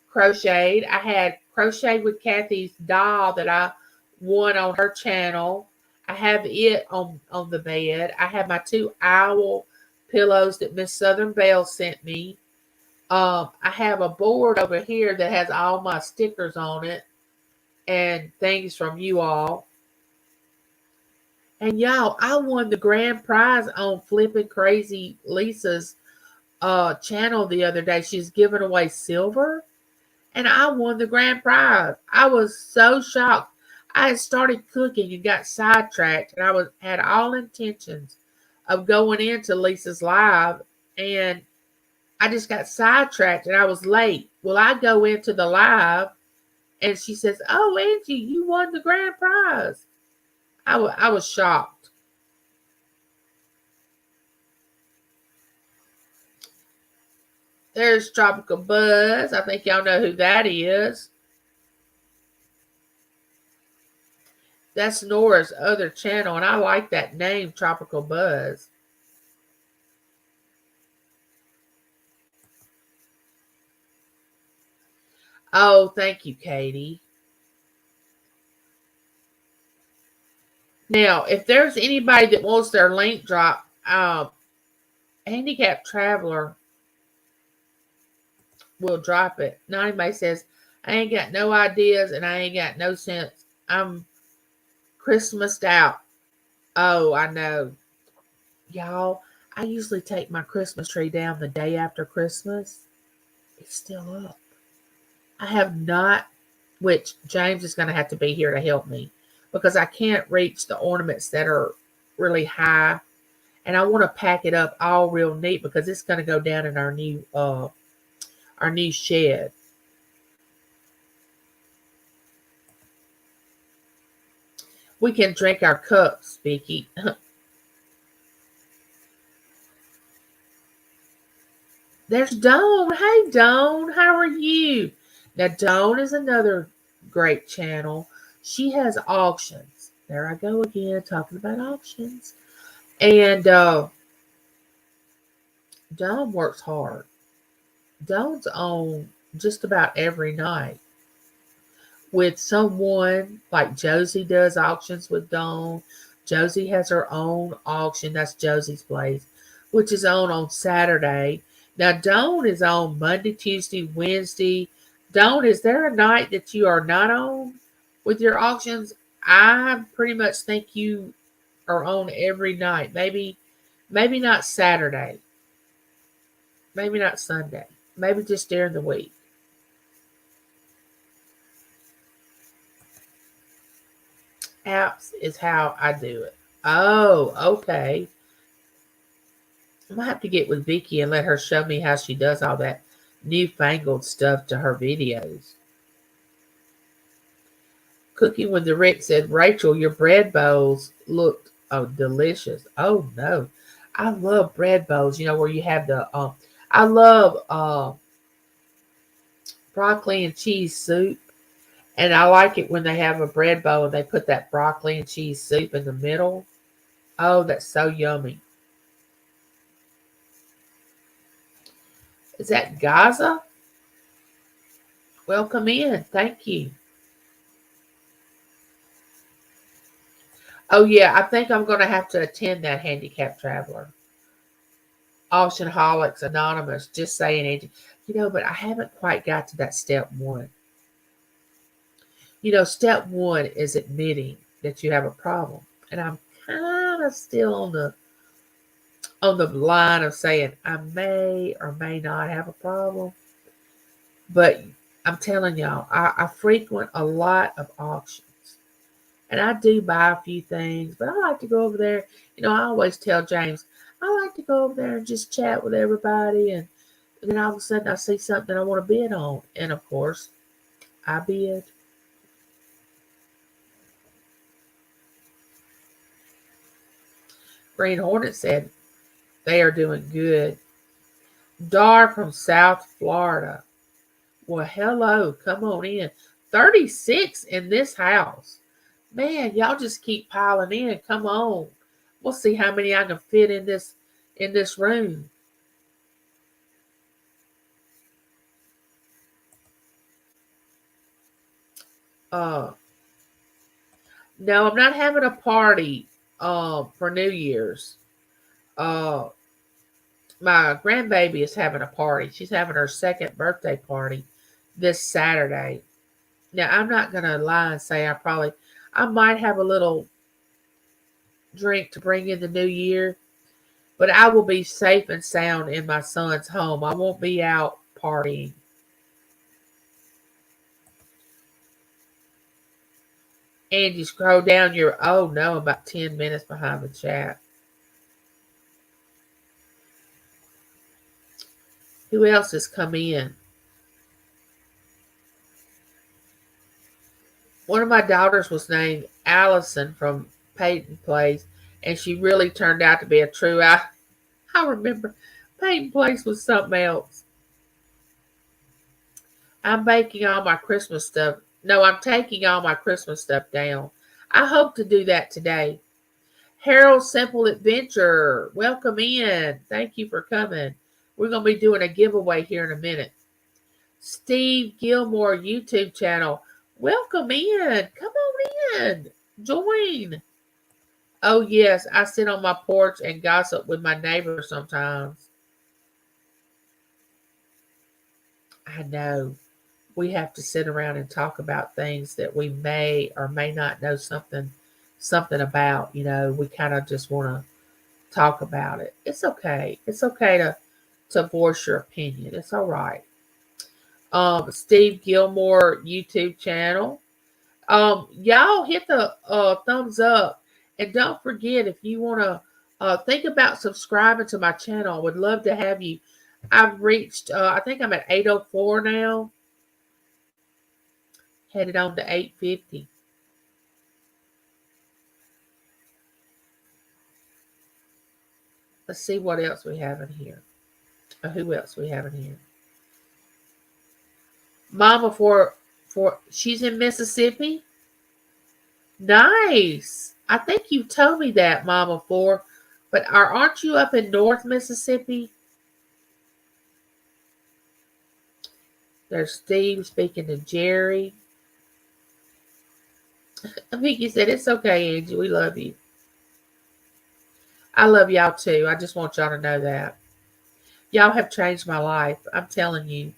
crocheted. I had crocheted with Kathy's doll that I won on her channel. I have it on the bed. I have my two owl pillows that Miss Southern Belle sent me. I have a board over here that has all my stickers on it and things from you all. And y'all, I won the grand prize on Flipping Crazy Lisa's channel the other day. She's giving away silver, and I won the grand prize. I was so shocked. I had started cooking and got sidetracked, and I had all intentions of going into Lisa's live, and I just got sidetracked and I was late. Well, I go into the live and she says, "Oh, Angie, you won the grand prize." I was shocked. There's Tropical Buzz. I think y'all know who that is. That's Nora's other channel, and I like that name, Tropical Buzz. Oh, thank you, Katie. Now, if there's anybody that wants their link drop, Handicapped Traveler will drop it. Now anybody says, I ain't got no ideas and I ain't got no sense. I'm Christmased out. Oh, I know. Y'all, I usually take my Christmas tree down the day after Christmas. It's still up. I have not, which James is going to have to be here to help me because I can't reach the ornaments that are really high. And I want to pack it up all real neat because it's going to go down in our new shed. We can drink our cups, Vicky. There's Dawn. Hey, Dawn. How are you? Now, Dawn is another great channel. She has auctions. There I go again, talking about auctions. And Dawn works hard. Dawn's on just about every night with someone like Josie does auctions with Dawn. Josie has her own auction. That's Josie's place, which is on Saturday. Now, Dawn is on Monday, Tuesday, Wednesday. Dawn, is there a night that you are not on with your auctions? I pretty much think you are on every night. Maybe not Saturday. Maybe not Sunday. Maybe just during the week. Apps is how I do it. Oh, okay. I'm gonna have to get with Vicky and let her show me how she does all that newfangled stuff to her videos. Cooking with the Rick said, Rachel, your bread bowls looked delicious. Oh no. I love bread bowls, where you have I love broccoli and cheese soup. And I like it when they have a bread bowl and they put that broccoli and cheese soup in the middle. Oh, that's so yummy. Is that Gaza? Welcome in. Thank you. Oh, yeah. I think I'm going to have to attend that Handicapped Traveler. Auctionholics Anonymous, just saying, Angie. But I haven't quite got to that step one. Step one is admitting that you have a problem. And I'm kind of still on the line of saying I may or may not have a problem. But I'm telling y'all, I frequent a lot of auctions. And I do buy a few things, but I like to go over there. I always tell James, I like to go over there and just chat with everybody. And then all of a sudden I see something I want to bid on. And of course, I bid. Green Hornet said they are doing good. Dar from South Florida. Well, hello. Come on in. 36 in this house. Man, y'all just keep piling in. Come on. We'll see how many I can fit in this room. No, I'm not having a party for New Year's. Uh my grandbaby is having a party. She's having her second birthday party this Saturday. Now, I'm not gonna lie and say I might have a little drink to bring in the new year, but I will be safe and sound in my son's home. I won't be out partying. Angie, scroll down oh no, about 10 minutes behind the chat. Who else has come in? One of my daughters was named Allison from Peyton Place, and she really turned out to be a true. I remember Peyton Place was something else. I'm baking all my Christmas stuff. No, I'm taking all my Christmas stuff down. I hope to do that today. Harold Simple Adventure, welcome in. Thank you for coming. We're going to be doing a giveaway here in a minute. Steve Gilmore YouTube channel, welcome in. Come on in. Join. Oh, yes, I sit on my porch and gossip with my neighbors sometimes. I know. We have to sit around and talk about things that we may or may not know something about. We kind of just want to talk about it. It's okay. It's okay to voice your opinion. It's all right. Steve Gilmore YouTube channel. Y'all hit the thumbs up, and don't forget, if you want to think about subscribing to my channel, I would love to have you. I've reached I think I'm at 804 now, headed on to 850. Let's see what else we have in here. Who else we have in here? Mama for she's in Mississippi. Nice. I think you told me that, Mama for. But aren't you up in North Mississippi? There's Steve speaking to Jerry. I think you said it's okay, Angie. We love you. I love y'all too. I just want y'all to know that. Y'all have changed my life. I'm telling you.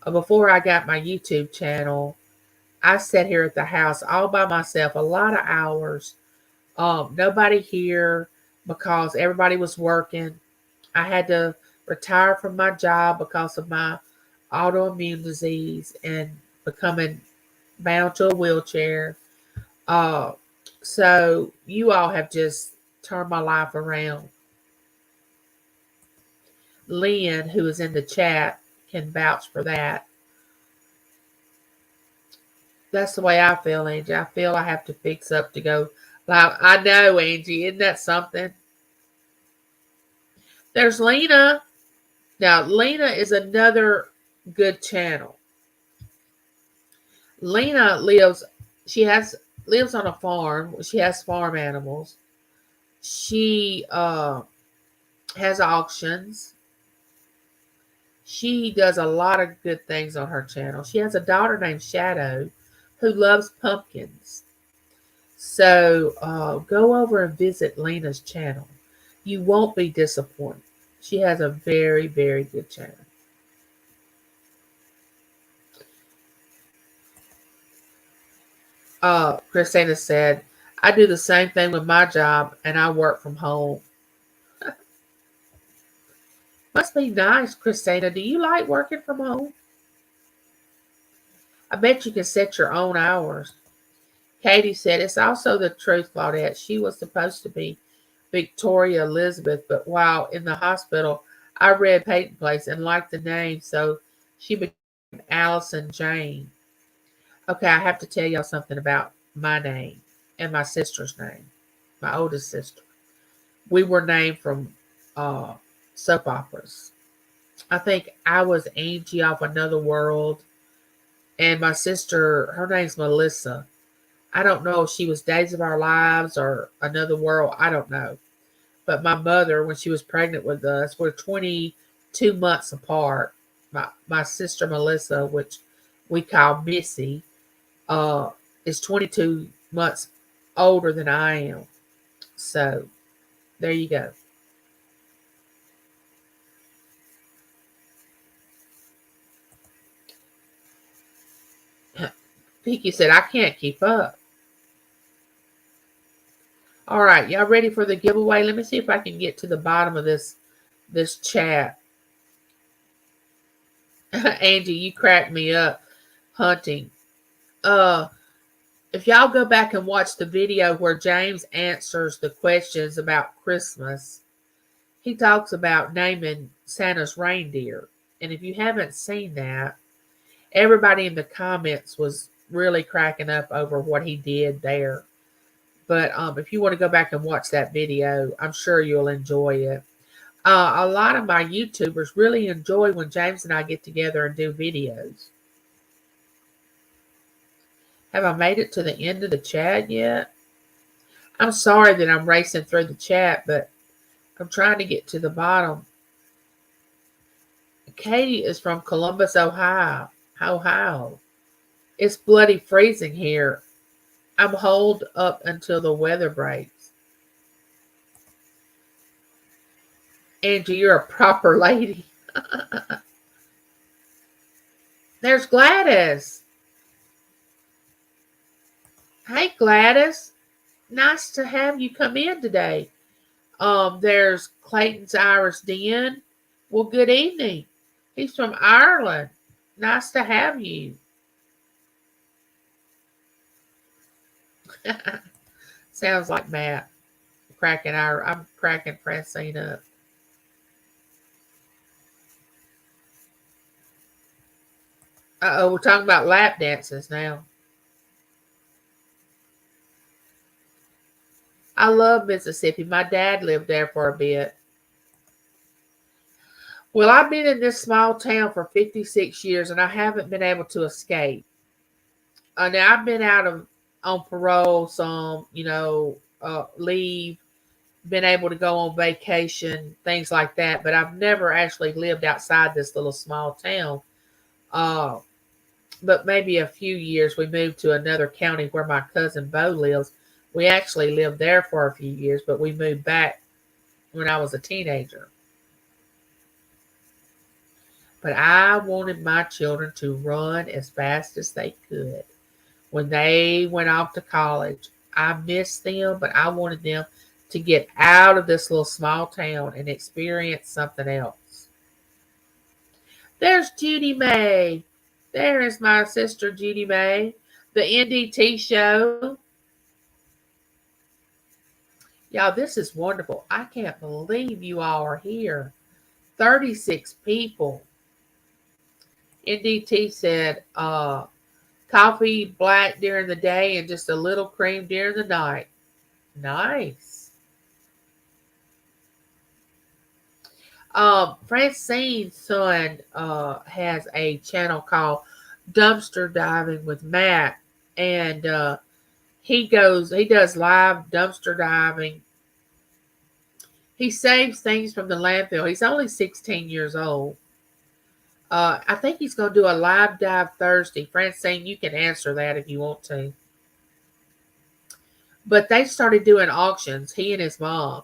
Before I got my YouTube channel, I sat here at the house all by myself, a lot of hours. Nobody here because everybody was working. I had to retire from my job because of my autoimmune disease and becoming bound to a wheelchair. So you all have just turned my life around. Lynn, who is in the chat, can vouch for that. That's the way I feel, Angie. I feel I have to fix up to go live. I know, Angie. Isn't that something? There's Lena. Now, Lena is another good channel. Lena lives on a farm. She has farm animals. She has auctions. She does a lot of good things on her channel. She has a daughter named Shadow who loves pumpkins. So go over and visit Lena's channel. You won't be disappointed. She has a very, very good channel. Christina said, I do the same thing with my job and I work from home. Must be nice, Christina. Do you like working from home? I bet you can set your own hours. Katie said, it's also the truth, Claudette. She was supposed to be Victoria Elizabeth, but while in the hospital, I read Peyton Place and liked the name, so she became Allison Jane. Okay, I have to tell y'all something about my name and my sister's name, my oldest sister. We were named from uh, soap operas. I think I was Angie off Another World, and my sister, her name's Melissa. I don't know if she was Days of Our Lives or Another World. I don't know. But my mother, when she was pregnant with us, we're 22 months apart. My sister Melissa, which we call Missy, uh, is 22 months older than I am. So there you go. Pinky said, I can't keep up. All right, y'all ready for the giveaway? Let me see if I can get to the bottom of this chat. Angie, you cracked me up. Hunting. Uh, if y'all go back and watch the video where James answers the questions about Christmas, he talks about naming Santa's reindeer. And if you haven't seen that, everybody in the comments was really cracking up over what he did there. But if you want to go back and watch that video, I'm sure you'll enjoy it. A lot of my YouTubers really enjoy when James and I get together and do videos. Have I made it to the end of the chat yet? I'm sorry that I'm racing through the chat, but I'm trying to get to the bottom. Katie is from Columbus, Ohio. Ohio. It's bloody freezing here. I'm holed up until the weather breaks. Angie, you're a proper lady. There's Gladys. Hey, Gladys. Nice to have you come in today. There's Clayton's Irish Den. Well, good evening. He's from Ireland. Nice to have you. Sounds like Matt. I'm cracking Francine up. We're talking about lap dances now. I love Mississippi. My dad lived there for a bit. Well, I've been in this small town for 56 years and I haven't been able to escape. Now I've been out of on parole, some, leave, been able to go on vacation, things like that, but I've never actually lived outside this little small town. Uh, but maybe a few years we moved to another county where my cousin Bo lives. We actually lived there for a few years, but we moved back when I was a teenager. But I wanted my children to run as fast as they could. When they went off to college, I missed them, but I wanted them to get out of this little small town and experience something else. There's Judy May. There is my sister Judy May. The NDT show. Y'all, this is wonderful. I can't believe you all are here. 36 people. NDT said, coffee black during the day and just a little cream during the night. Nice. Francine's son has a channel called Dumpster Diving with Matt, and he does live dumpster diving. He saves things from the landfill. He's only 16 years old. I think he's going to do a live dive Thursday. Francine, you can answer that if you want to. But they started doing auctions, he and his mom.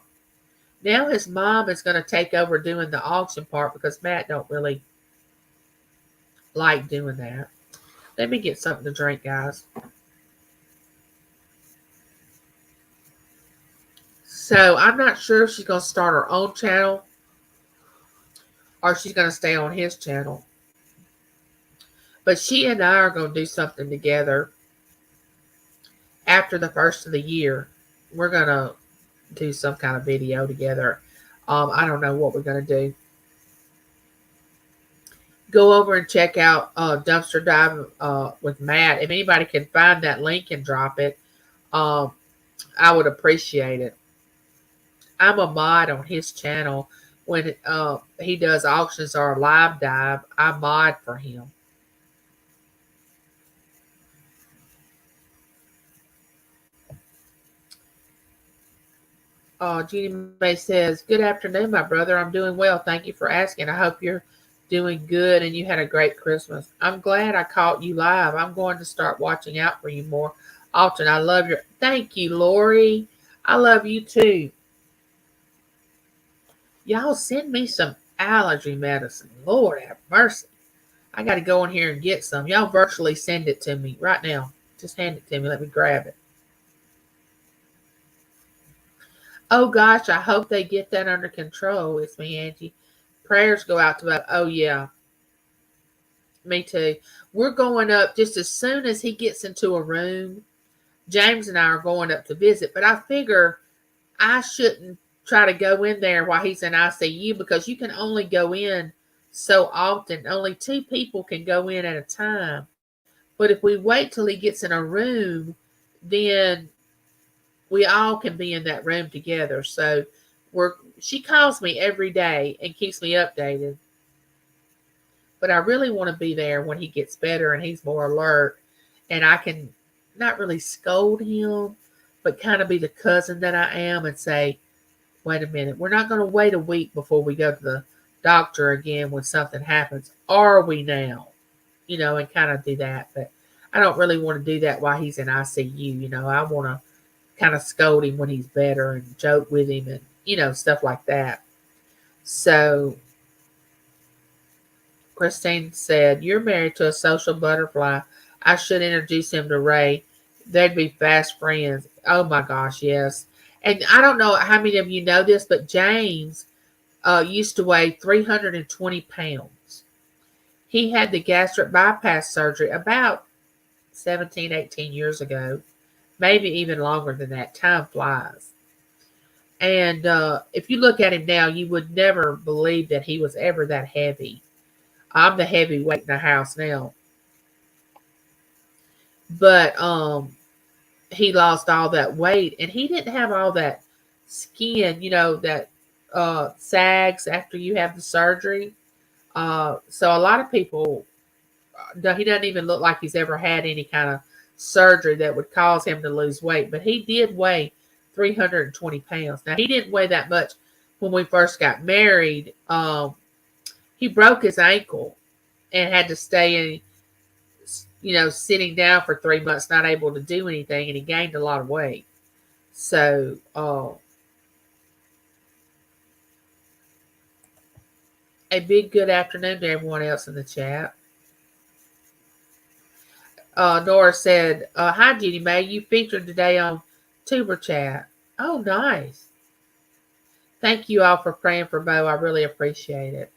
Now his mom is going to take over doing the auction part because Matt don't really like doing that. Let me get something to drink, guys. So I'm not sure if she's going to start her own channel or she's going to stay on his channel. But she and I are going to do something together after the first of the year. We're going to do some kind of video together. I don't know what we're going to do. Go over and check out Dumpster Dive with Matt. If anybody can find that link and drop it, I would appreciate it. I'm a mod on his channel. When he does auctions or a live dive, I mod for him. Jeannie Mae says, good afternoon, my brother. I'm doing well. Thank you for asking. I hope you're doing good and you had a great Christmas. I'm glad I caught you live. I'm going to start watching out for you more often. I love your... Thank you, Lori. I love you too. Y'all send me some allergy medicine. Lord have mercy. I got to go in here and get some. Y'all virtually send it to me right now. Just hand it to me. Let me grab it. Oh, gosh, I hope they get that under control. It's me, Angie. Prayers go out to that. Oh, yeah. Me too. We're going up just as soon as he gets into a room. James and I are going up to visit, but I figure I shouldn't try to go in there while he's in ICU because you can only go in so often. Only 2 people can go in at a time. But if we wait till he gets in a room, then we all can be in that room together. So she calls me every day and keeps me updated. But I really want to be there when he gets better and he's more alert. And I can not really scold him, but kind of be the cousin that I am and say, wait a minute, we're not going to wait a week before we go to the doctor again when something happens. Are we now? And kind of do that. But I don't really want to do that while he's in ICU. I want to kind of scold him when he's better and joke with him and, stuff like that. So Christine said, you're married to a social butterfly. I should introduce him to Ray. They'd be fast friends. Oh my gosh, yes. And I don't know how many of you know this, but James used to weigh 320 pounds. He had the gastric bypass surgery about 17, 18 years ago. Maybe even longer than that. Time flies. And if you look at him now, you would never believe that he was ever that heavy. I'm the heavyweight in the house now. But he lost all that weight. And he didn't have all that skin, that sags after you have the surgery. So a lot of people, he doesn't even look like he's ever had any kind of surgery that would cause him to lose weight. But he did weigh 320 pounds. Now, he didn't weigh that much when we first got married. He broke his ankle and had to stay in, sitting down for 3 months, not able to do anything, and he gained a lot of weight. So, a big good afternoon to everyone else in the chat. Nora said, hi, Jeannie Mae. You featured today on Tuber Chat. Oh, nice. Thank you all for praying for Bo. I really appreciate it.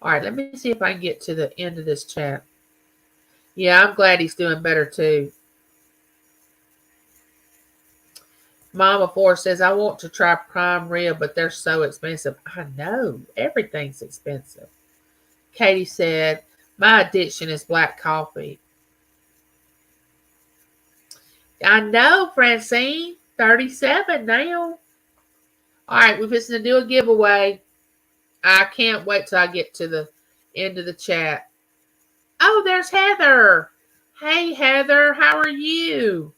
All right, let me see if I can get to the end of this chat. Yeah, I'm glad he's doing better too. Mama Four says, I want to try prime rib, but they're so expensive. I know. Everything's expensive. Katie said, my addiction is black coffee. I know, Francine. 37 now. All right, we're fixing to do a giveaway. I can't wait till I get to the end of the chat. Oh, there's Heather. Hey, Heather, how are you?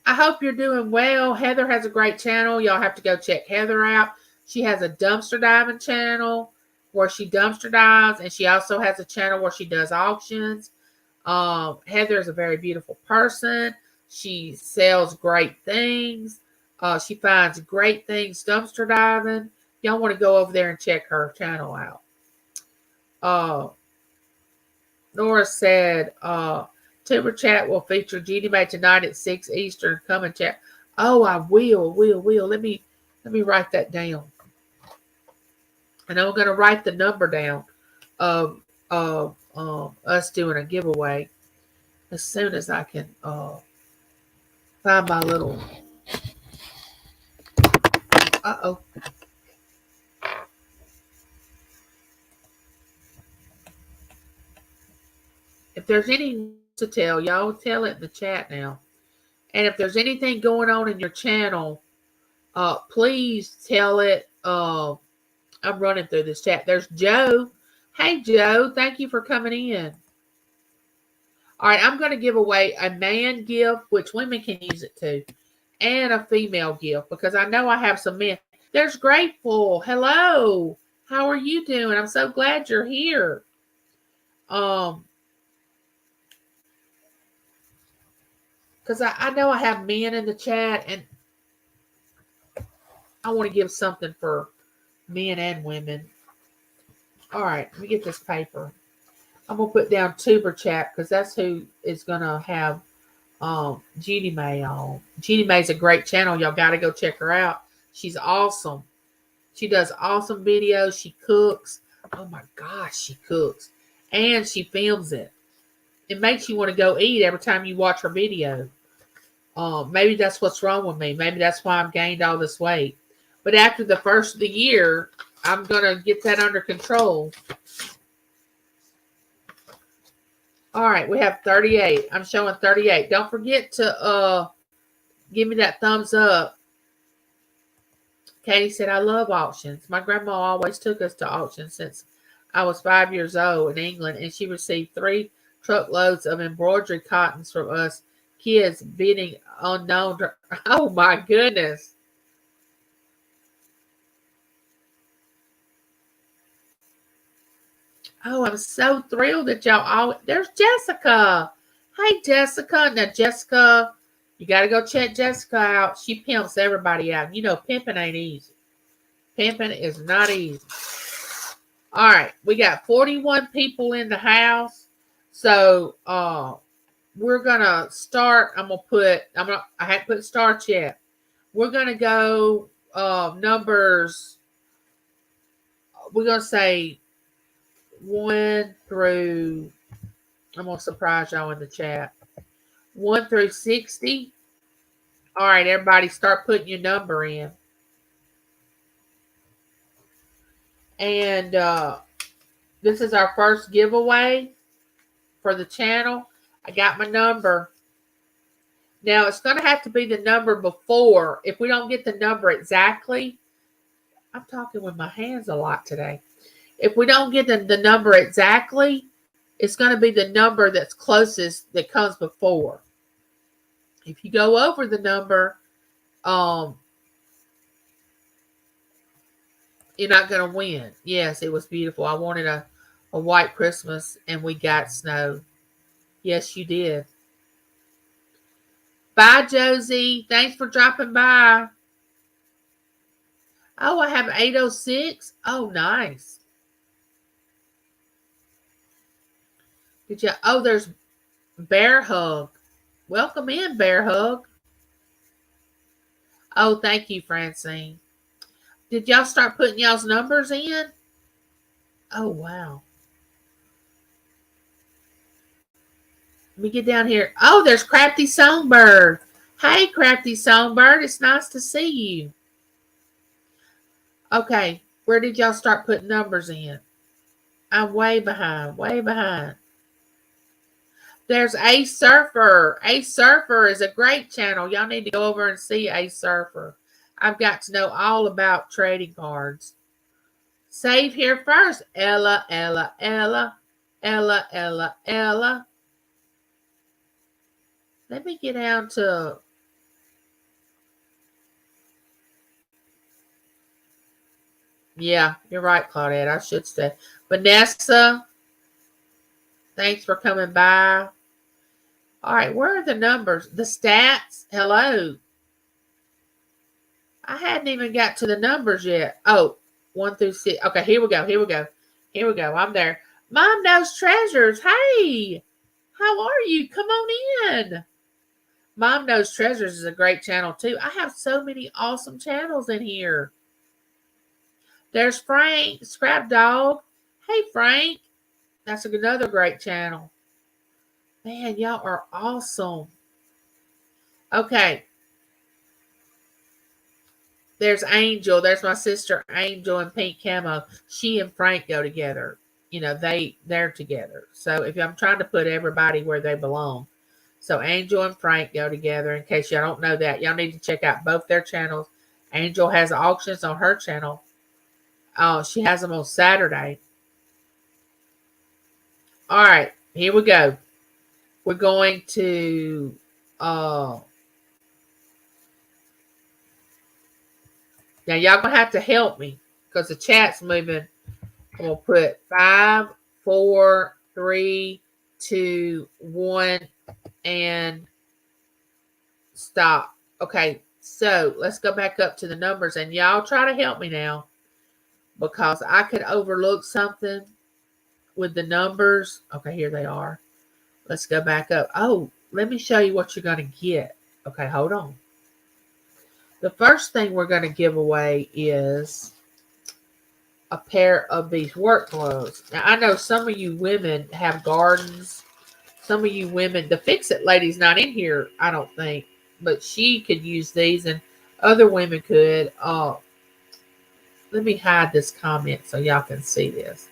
I hope you're doing well. Heather has a great channel. Y'all have to go check Heather out. She has a dumpster diving channel where she dumpster dives, and she also has a channel where she does auctions. Heather is a very beautiful person. She sells great things. She finds great things dumpster diving. Y'all want to go over there and check her channel out. Nora said, Tuber Chat will feature Jeannie Mae tonight at 6 Eastern. Come and chat. Oh, I will. Let me write that down. And I'm going to write the number down of us doing a giveaway as soon as I can find my little. Uh-oh. If there's any to tell, y'all tell it in the chat now. And if there's anything going on in your channel, please tell it. I'm running through this chat. There's Joe. Hey, Joe. Thank you for coming in. All right, I'm going to give away a man gift, which women can use it too, and a female gift because I know I have some men. There's Grateful. Hello. How are you doing? I'm so glad you're here. Because I know I have men in the chat, and I want to give something for men and women. All right, let me get this paper. I'm going to put down Tuber Chat because that's who is going to have Jeannie Mae on. Jeannie Mae's a great channel. Y'all got to go check her out. She's awesome. She does awesome videos. She cooks. Oh my gosh, she cooks. And she films it. It makes you want to go eat every time you watch her video. Maybe that's what's wrong with me. Maybe that's why I've gained all this weight. But after the first of the year, I'm going to get that under control. All right, we have 38. I'm showing 38. Don't forget to give me that thumbs up. Katie said, I love auctions. My grandma always took us to auctions since I was 5 years old in England, and she received 3 truckloads of embroidery cottons from us kids bidding unknown. Oh, my goodness. Oh, I'm so thrilled that y'all all. There's Jessica. Hey, Jessica. Now, Jessica, you got to go check Jessica out. She pimps everybody out. You know, pimping ain't easy. Pimping is not easy. All right, we got 41 people in the house. So, we're gonna start. I hadn't put starts yet. We're gonna go numbers. We're gonna say 1 through. I'm gonna surprise y'all in the chat. 1 through 60. All right, everybody, start putting your number in. And this is our first giveaway for the channel. I got my number. Now, it's going to have to be the number before. If we don't get the number exactly, I'm talking with my hands a lot today. If we don't get the number exactly, it's going to be the number that's closest that comes before. If you go over the number, you're not going to win. Yes, it was beautiful. I wanted a white Christmas, and we got snow. Yes, you did. Bye, Josie. Thanks for dropping by. Oh, I have 806. Oh, nice. Did you? Oh, there's Bear Hug. Welcome in, Bear Hug. Oh, thank you, Francine. Did y'all start putting y'all's numbers in? Oh, wow. Let me get down here. Oh, there's Crafty Songbird. Hey, Crafty Songbird. It's nice to see you. Okay, where did y'all start putting numbers in? I'm way behind, way behind. There's Ace Surfer. Ace Surfer is a great channel. Y'all need to go over and see Ace Surfer. I've got to know all about trading cards. Save here first. Ella, Ella, Ella. Ella, Ella, Ella. Let me get down to... Yeah, you're right, Claudette. I should say. Vanessa, thanks for coming by. All right, where are the numbers? The stats. Hello. I hadn't even got to the numbers yet. Oh, 1 through 6. Okay, here we go. Here we go. Here we go. I'm there. Mom knows treasures. Hey, how are you? Come on in. Mom Knows Treasures is a great channel too. I have so many awesome channels in here. There's Frank, Scrap Dog. Hey, Frank. That's another great channel. Man, y'all are awesome. Okay. There's Angel. There's my sister Angel in pink camo. She and Frank go together. You know, they're together. So if I'm trying to put everybody where they belong. So Angel and Frank go together. In case y'all don't know that, y'all need to check out both their channels. Angel has auctions on her channel. She has them on Saturday. All right, here we go. We're going to now y'all gonna have to help me because the chat's moving. I'm gonna put 5, 4, 3, 2, 1, and stop. Okay, so let's go back up to the numbers and y'all try to help me now because I could overlook something with the numbers. Okay, here they are. Let's go back up. Oh, let me show you what you're going to get. Okay, hold on. The first thing we're going to give away is a pair of these work gloves. Now, I know some of you women have gardens. Some of you women, the Fix-It lady's not in here, I don't think, but she could use these and other women could. Let me hide this comment so y'all can see this.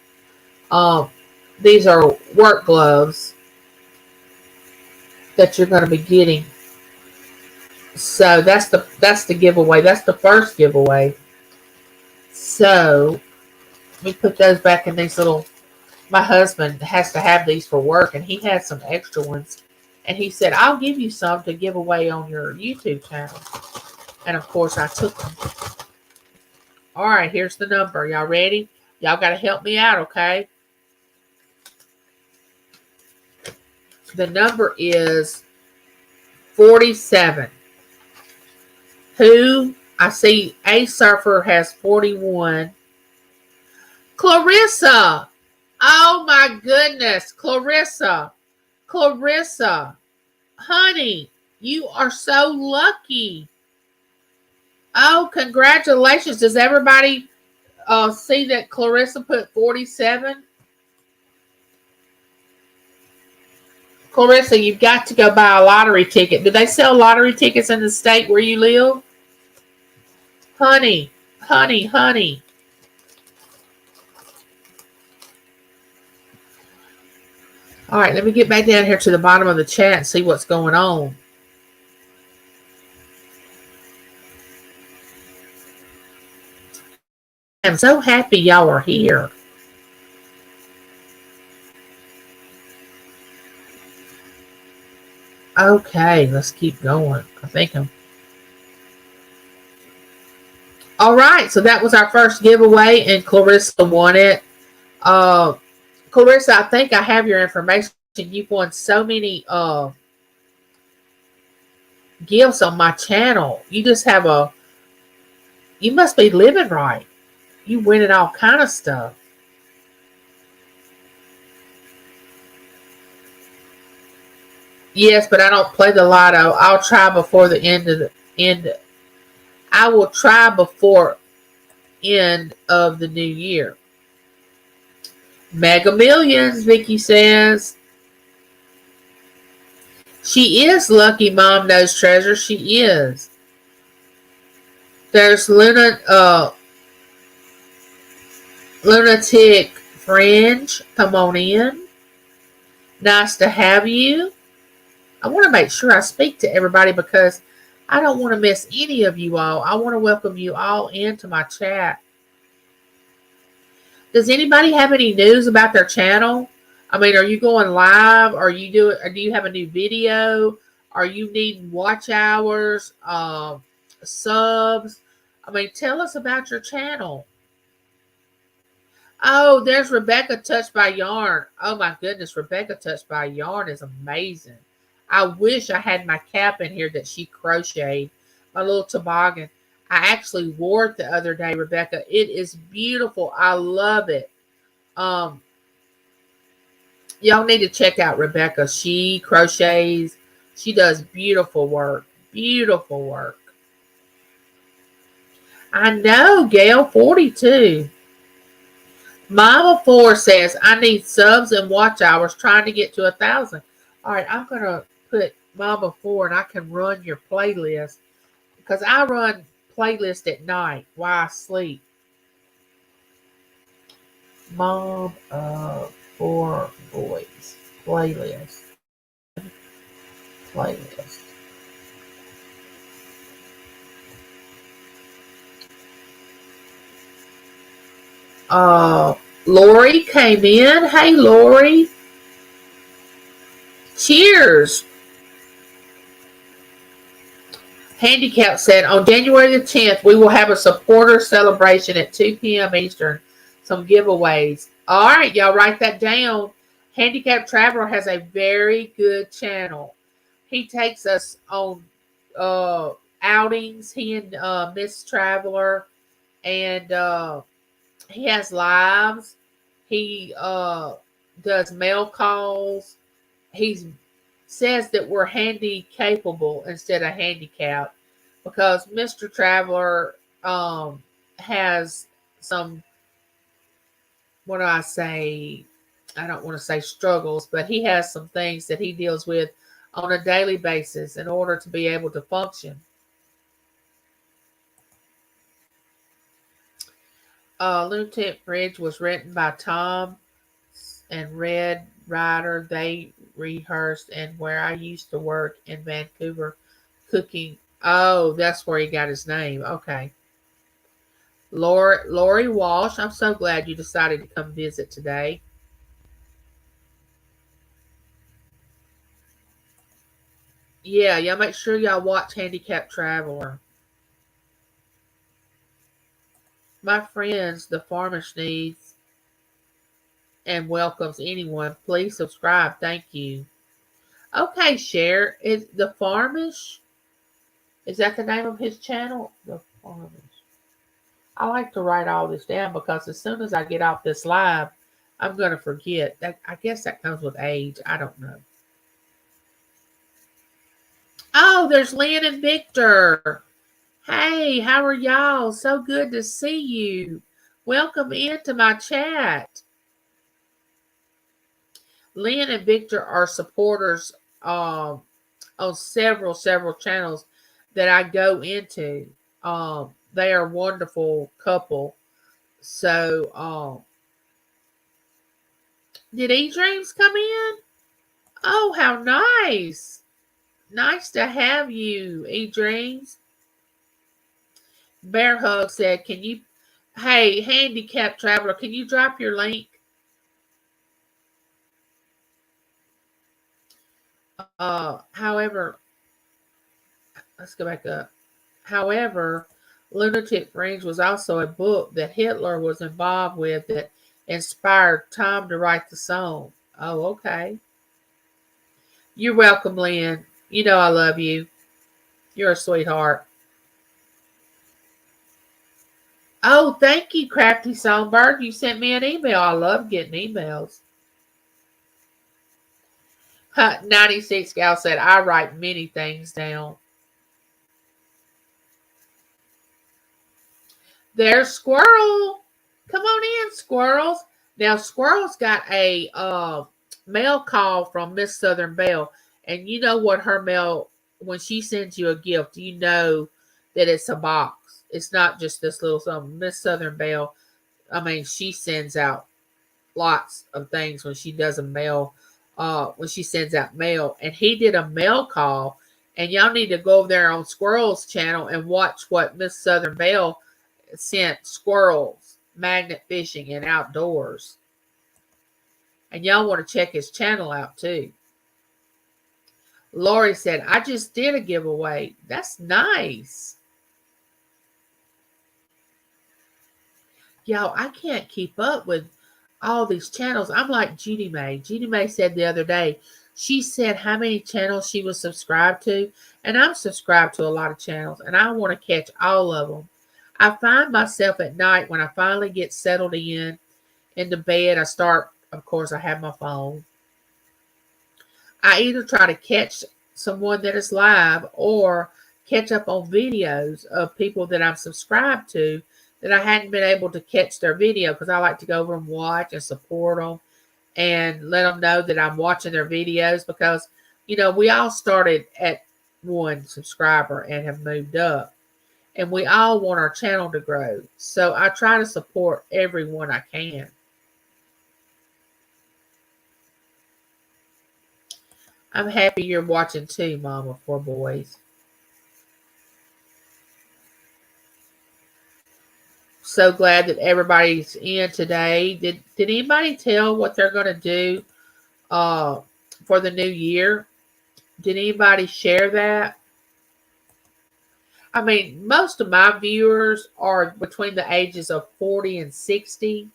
These are work gloves that you're going to be getting. So that's the giveaway. That's the first giveaway. So let me put those back in these little. My husband has to have these for work, and he has some extra ones. And he said, "I'll give you some to give away on your YouTube channel." And of course, I took them. All right, here's the number. Y'all ready? Y'all got to help me out, okay? The number is 47. Who? I see A Surfer has 41. Clarissa. Oh my goodness. Clarissa. Honey, you are so lucky. Oh, congratulations. Does everybody see that Clarissa put 47? Clarissa, you've got to go buy a lottery ticket. Do they sell lottery tickets in the state where you live? Honey. All right, let me get back down here to the bottom of the chat and see what's going on. I'm so happy y'all are here. Okay, let's keep going. I think I'm... All right, so that was our first giveaway, and Clarissa won it. Clarissa, I think I have your information. You've won so many gifts on my channel. You just have you must be living right. You winning all kind of stuff. Yes, but I don't play the lotto. I'll try before the end. I will try before end of the new year. Mega Millions, Vicky says. She is lucky. Mom Knows Treasure. She is. There's Lunatic Fringe. Come on in. Nice to have you. I want to make sure I speak to everybody because I don't want to miss any of you all. I want to welcome you all into my chat. Does anybody have any news about their channel? I mean, are you going live? Or do you have a new video? Are you needing watch hours? Subs? I mean, tell us about your channel. Oh, there's Rebecca Touched by Yarn. Oh my goodness, Rebecca Touched by Yarn is amazing. I wish I had my cap in here that she crocheted. My little toboggan. I actually wore it the other day, Rebecca. It is beautiful. I love it. Um, y'all need to check out Rebecca. She crochets. She does beautiful work. Beautiful work. I know, Gail, 42. Mama 4 says, I need subs and watch hours trying to get to 1,000. All right, I'm going to put Mama 4 and I can run your playlist because I run playlist at night while I sleep. Mom of 4 boys. Playlist. Playlist. Uh, Lori came in. Hey, Lori. Cheers. Handicap said on January the 10th, we will have a supporter celebration at 2 p.m. Eastern. Some giveaways. All right, y'all write that down. Handicap Traveler has a very good channel. He takes us on uh, outings. He and Miss Traveler, and he has lives. He does mail calls. He says that we're handy capable instead of handicapped because Mr. Traveler has some, what do I say? I don't want to say struggles, but he has some things that he deals with on a daily basis in order to be able to function. Lunatic Bridge was written by Tom and Red Rider. They rehearsed and where I used to work in Vancouver cooking. Oh, that's where he got his name. Okay. Lori Walsh, I'm so glad you decided to come visit today. Yeah, y'all make sure y'all watch Handicap Traveler. My friends, the Farmish needs and welcomes anyone. Please subscribe. Thank you. Okay, share. Is the Farmish? Is that the name of his channel? The Farmish. I like to write all this down because as soon as I get off this live, I'm going to forget. That I guess that comes with age. I don't know. Oh, there's Lynn and Victor. Hey, how are y'all? So good to see you. Welcome into my chat. Lynn and Victor are supporters on several channels that I go into. They are a wonderful couple. So, did E Dreams come in? Oh, how nice! Nice to have you, E Dreams. Bear Hug said, "Can you, hey, Handicap Traveler, can you drop your link?" However, let's go back up. However, Lunatic Fringe was also a book that Hitler was involved with that inspired Tom to write the song. Oh, okay. You're welcome, Lynn. You know I love you. You're a sweetheart. Oh, thank you, Crafty Songbird. You sent me an email. I love getting emails. 96 Gal said, I write many things down. There's Squirrel. Come on in, Squirrels. Now, Squirrel's got a mail call from Miss Southern Belle. And you know what her mail, when she sends you a gift, you know that it's a box. It's not just this little something. Miss Southern Belle, I mean, she sends out lots of things when she does a mail, when she sends out mail. And he did a mail call. And y'all need to go over there on Squirrel's channel and watch what Miss Southern Belle sent squirrels, magnet fishing, and outdoors. And y'all want to check his channel out too. Lori said, I just did a giveaway. That's nice. Y'all, I can't keep up with all these channels. I'm like Judy May. Judy May said the other day, She said how many channels she was subscribed to, and I'm subscribed to a lot of channels, and I want to catch all of them. I find myself at night when I finally get settled into bed. I start, of course, I have my phone. I either try to catch someone that is live or catch up on videos of people that I'm subscribed to that I hadn't been able to catch their video, because I like to go over and watch and support them and let them know that I'm watching their videos, because, we all started at one subscriber and have moved up, and we all want our channel to grow. So I try to support everyone I can. I'm happy you're watching too, Mama, for boys. So glad that everybody's in today. Did anybody tell what they're going to do uh, for the new year? Did anybody share that? I mean, most of my viewers are between the ages of 40 and 60.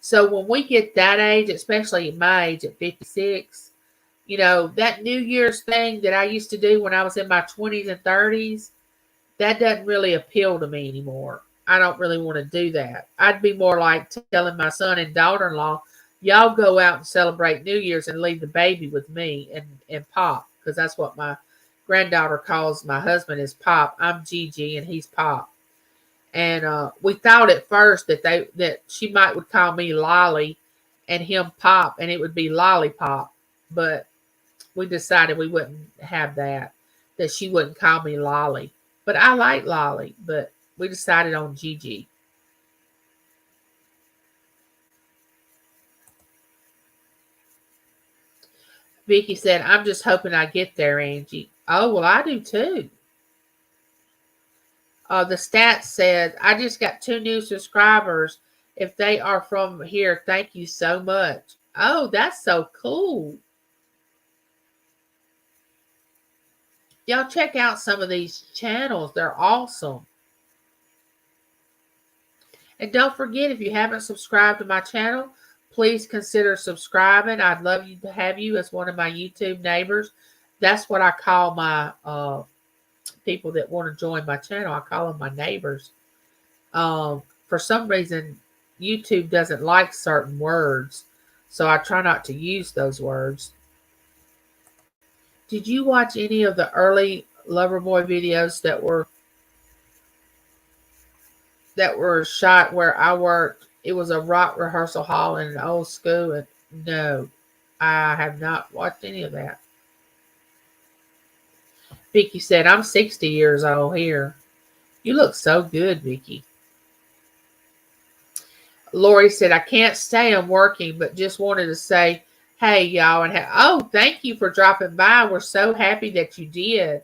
So when we get that age, especially at my age at 56, that New Year's thing that I used to do when I was in my 20s and 30s, that doesn't really appeal to me anymore. I don't really want to do that. I'd be more like telling my son and daughter-in-law, y'all go out and celebrate New Year's and leave the baby with me and Pop, because that's what my granddaughter calls my husband is Pop. I'm Gigi and he's Pop. And we thought at first that she might would call me Lolly and him Pop, and it would be Lollipop. But we decided we wouldn't have that she wouldn't call me Lolly. But I like Lolly, but we decided on Gigi. Vicky said, I'm just hoping I get there, Angie. Oh, well, I do too. The stats said, I just got 2 new subscribers. If they are from here, thank you so much. Oh, that's so cool. Y'all check out some of these channels. They're awesome. And don't forget, if you haven't subscribed to my channel, please consider subscribing. I'd love you to have you as one of my YouTube neighbors. That's what I call my people that want to join my channel. I call them my neighbors. For some reason, YouTube doesn't like certain words, so I try not to use those words. Did you watch any of the early Loverboy videos that were shot where I worked? It was a rock rehearsal hall in an old school, and no, I have not watched any of that. Vicky said, I'm 60 years old here. You look so good, Vicky. Lori said, I can't stay, I'm working, but just wanted to say, hey, y'all. And thank you for dropping by. We're so happy that you did.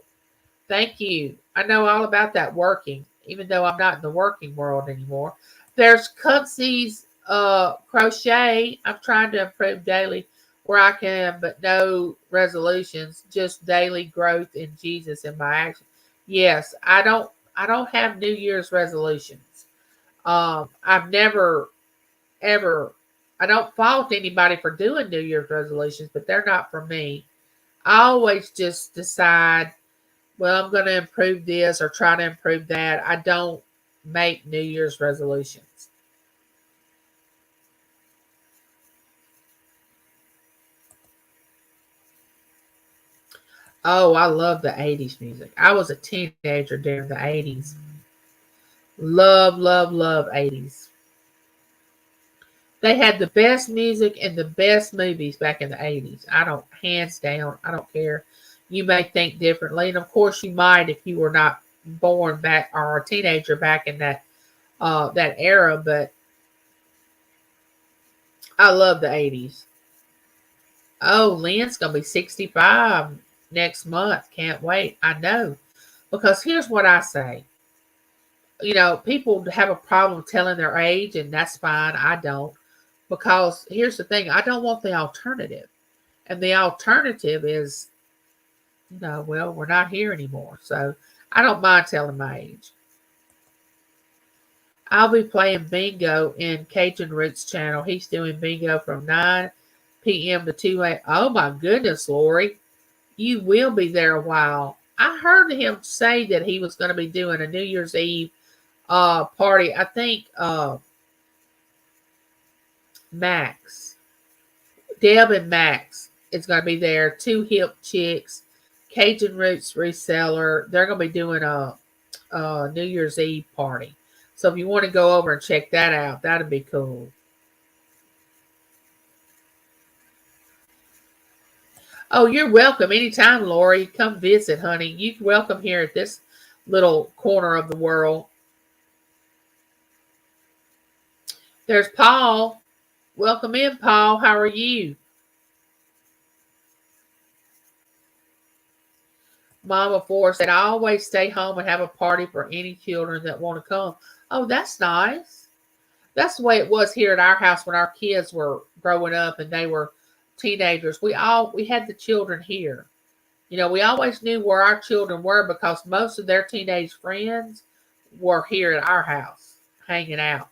Thank you. I know all about that working, even though I'm not in the working world anymore. There's Cupsy's crochet. I'm trying to improve daily where I can, but no resolutions, just daily growth in Jesus in my action. Yes, I don't have New Year's resolutions. I've never ever, I don't fault anybody for doing New Year's resolutions, but they're not for me. I always just decide, well, I'm going to improve this or try to improve that. I don't make New Year's resolutions. Oh, I love the 80s music. I was a teenager during the 80s. Love, love, love 80s. They had the best music and the best movies back in the 80s. Hands down, I don't care. You may think differently. And of course you might if you were not born back or a teenager back in that era, but I love the 80s. Oh, Lynn's going to be 65 next month. Can't wait. I know. Because here's what I say. People have a problem telling their age, and that's fine. I don't. Because here's the thing. I don't want the alternative. And the alternative is, well, we're not here anymore. So I don't mind telling my age. I'll be playing bingo in Cajun Roots channel. He's doing bingo from 9 p.m. to 2 a.m. Oh my goodness, Lori. You will be there a while. I heard him say that he was going to be doing a New Year's Eve party. I think Max, Deb and Max is going to be there. Two hip chicks, Cajun Roots reseller. They're going to be doing a New Year's Eve party. So if you want to go over and check that out, that'd be cool. Oh, you're welcome anytime, Lori. Come visit, honey. You're welcome here at this little corner of the world. There's Paul. Welcome in, Paul. How are you? Mama Four said, I always stay home and have a party for any children that want to come. Oh, that's nice. That's the way it was here at our house when our kids were growing up and they were teenagers. We had the children here. You know, we always knew where our children were because most of their teenage friends were here at our house hanging out.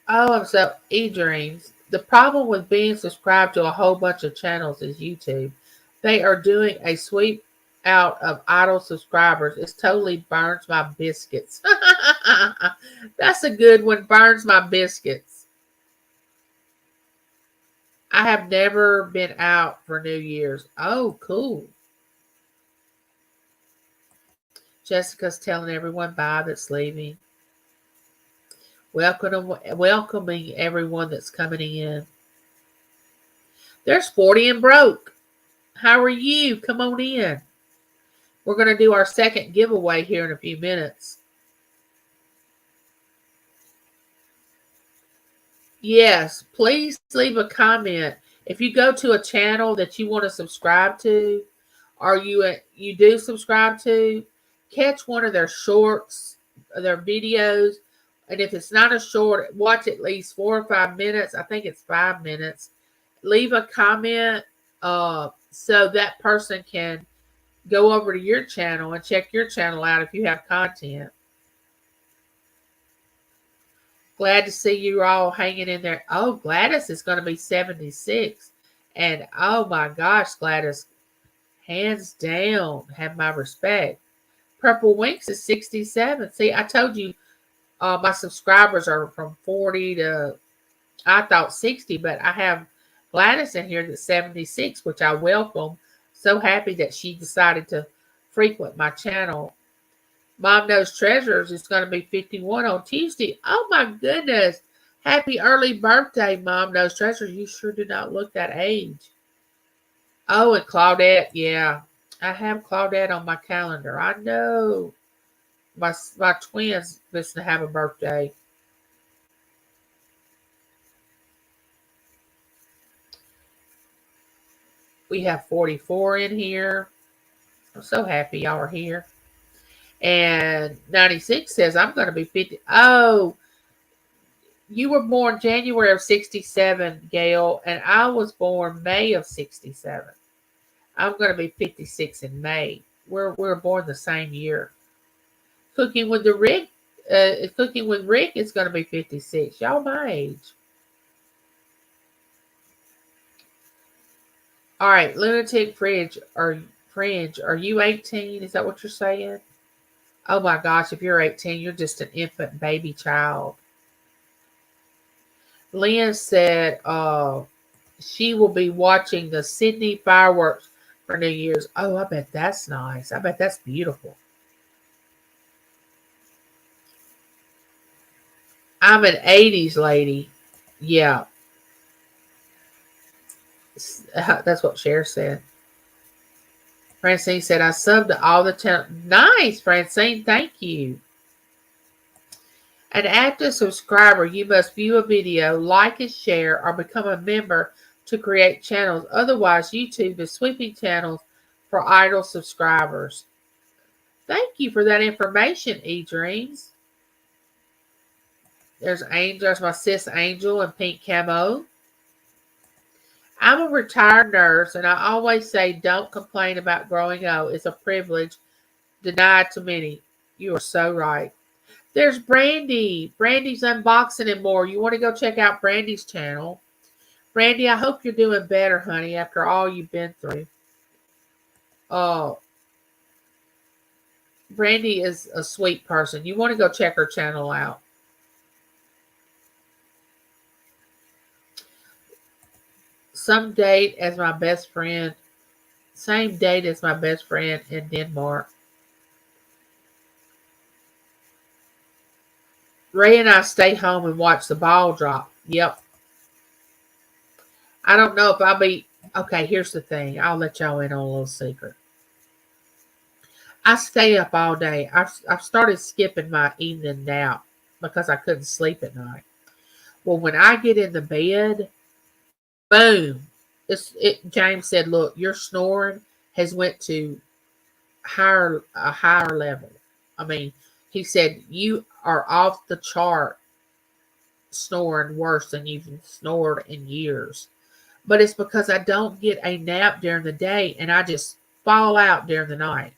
Oh, I'm so e-dreams. The problem with being subscribed to a whole bunch of channels is YouTube. They are doing a sweep out of idle subscribers. It totally burns my biscuits. That's a good one. Burns my biscuits. I have never been out for New Year's. Oh, cool. Jessica's telling everyone bye that's leaving. Welcoming everyone that's coming in. There's 40 and broke. How are you? Come on in. We're going to do our second giveaway here in a few minutes. Yes, please leave a comment. If you go to a channel that you want to subscribe to, or you do subscribe to, catch one of their shorts, their videos. And if it's not a short, watch at least 4 or 5 minutes. I think it's 5 minutes. Leave a comment so that person can go over to your channel and check your channel out if you have content. Glad to see you all hanging in there. Oh, Gladys is going to be 76. And oh my gosh, Gladys, hands down, have my respect. Purple Winks is 67. See, I told you my subscribers are from 40 to, I thought 60, but I have Gladys in here that's 76, which I welcome. So happy that she decided to frequent my channel. Mom Knows Treasures is going to be 51 on Tuesday. Oh my goodness. Happy early birthday, Mom Knows Treasures. You sure do not look that age. Oh, and Claudette, yeah. I have Claudette on my calendar. I know. My twins listen to have a birthday. We have 44 in here. I'm so happy y'all are here. And 96 says, I'm going to be 50. Oh, you were born January of 67, Gail, and I was born May of 67. I'm going to be 56 in May. We're born the same year. Cooking with Rick is going to be 56. Y'all my age. All right, Lunatic Fringe, are you 18? Is that what you're saying? Oh my gosh, if you're 18, you're just an infant baby child. Lynn said she will be watching the Sydney fireworks for New Year's. Oh, I bet that's nice. I bet that's beautiful. I'm an 80s lady. Yeah. That's what Cher said. Francine said, I subbed to all the channels. Nice, Francine. Thank you. An active subscriber, you must view a video, like and share, or become a member to create channels. Otherwise, YouTube is sweeping channels for idle subscribers. Thank you for that information, eDreams. There's Angel. There's my sis Angel in pink camo. I'm a retired nurse, and I always say don't complain about growing old. It's a privilege denied to many. You are so right. There's Brandy. Brandy's unboxing and more. You want to go check out Brandy's channel. Brandy, I hope you're doing better, honey, after all you've been through. Oh, Brandy is a sweet person. You want to go check her channel out. Some date as my best friend. Same date as my best friend in Denmark. Ray and I stay home and watch the ball drop. Yep. I don't know if I'll be. Okay, here's the thing. I'll let y'all in on a little secret. I stay up all day. I've started skipping my evening nap because I couldn't sleep at night. Well, when I get in the bed, boom. James said, "Look, your snoring has went to a higher level." I mean, he said you are off the chart snoring worse than you've snored in years. But it's because I don't get a nap during the day and I just fall out during the night.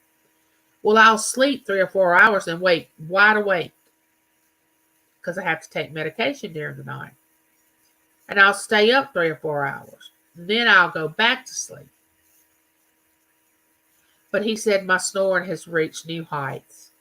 Well, I'll sleep 3 or 4 hours and wake wide awake because I have to take medication during the night. And I'll stay up 3 or 4 hours. Then I'll go back to sleep. But he said my snoring has reached new heights.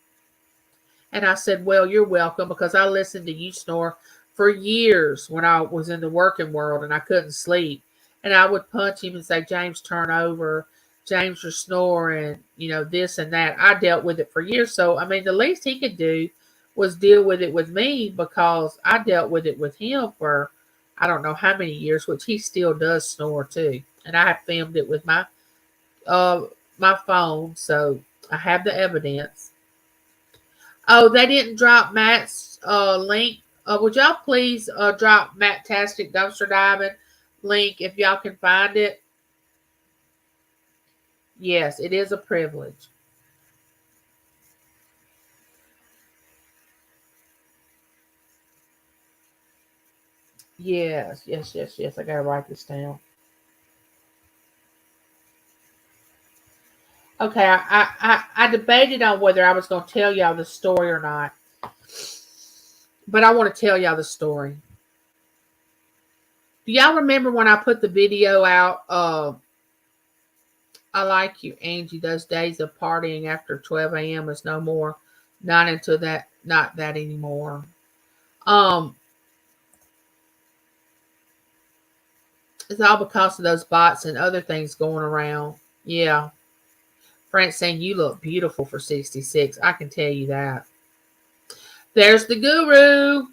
And I said, well, you're welcome because I listened to you snore for years when I was in the working world and I couldn't sleep. And I would punch him and say, James, turn over. James, you're snoring, this and that. I dealt with it for years. So, I mean, the least he could do was deal with it with me because I dealt with it with him for I don't know how many years, which he still does snore too. And I have filmed it with uh my phone, so I have the evidence. Oh, they didn't drop Matt's link. Would y'all please drop Matt-tastic Dumpster Diving link if y'all can find it? Yes, it is a privilege. Yes, yes, yes, yes. I gotta write this down. Okay, I debated on whether I was gonna tell y'all the story or not, but I want to tell y'all the story. Do y'all remember when I put the video out? I like you, Angie. Those days of partying after 12 a.m. is no more. Not that anymore. Um, it's all because of those bots and other things going around. Yeah. Francine, you look beautiful for 66. I can tell you that. There's the guru.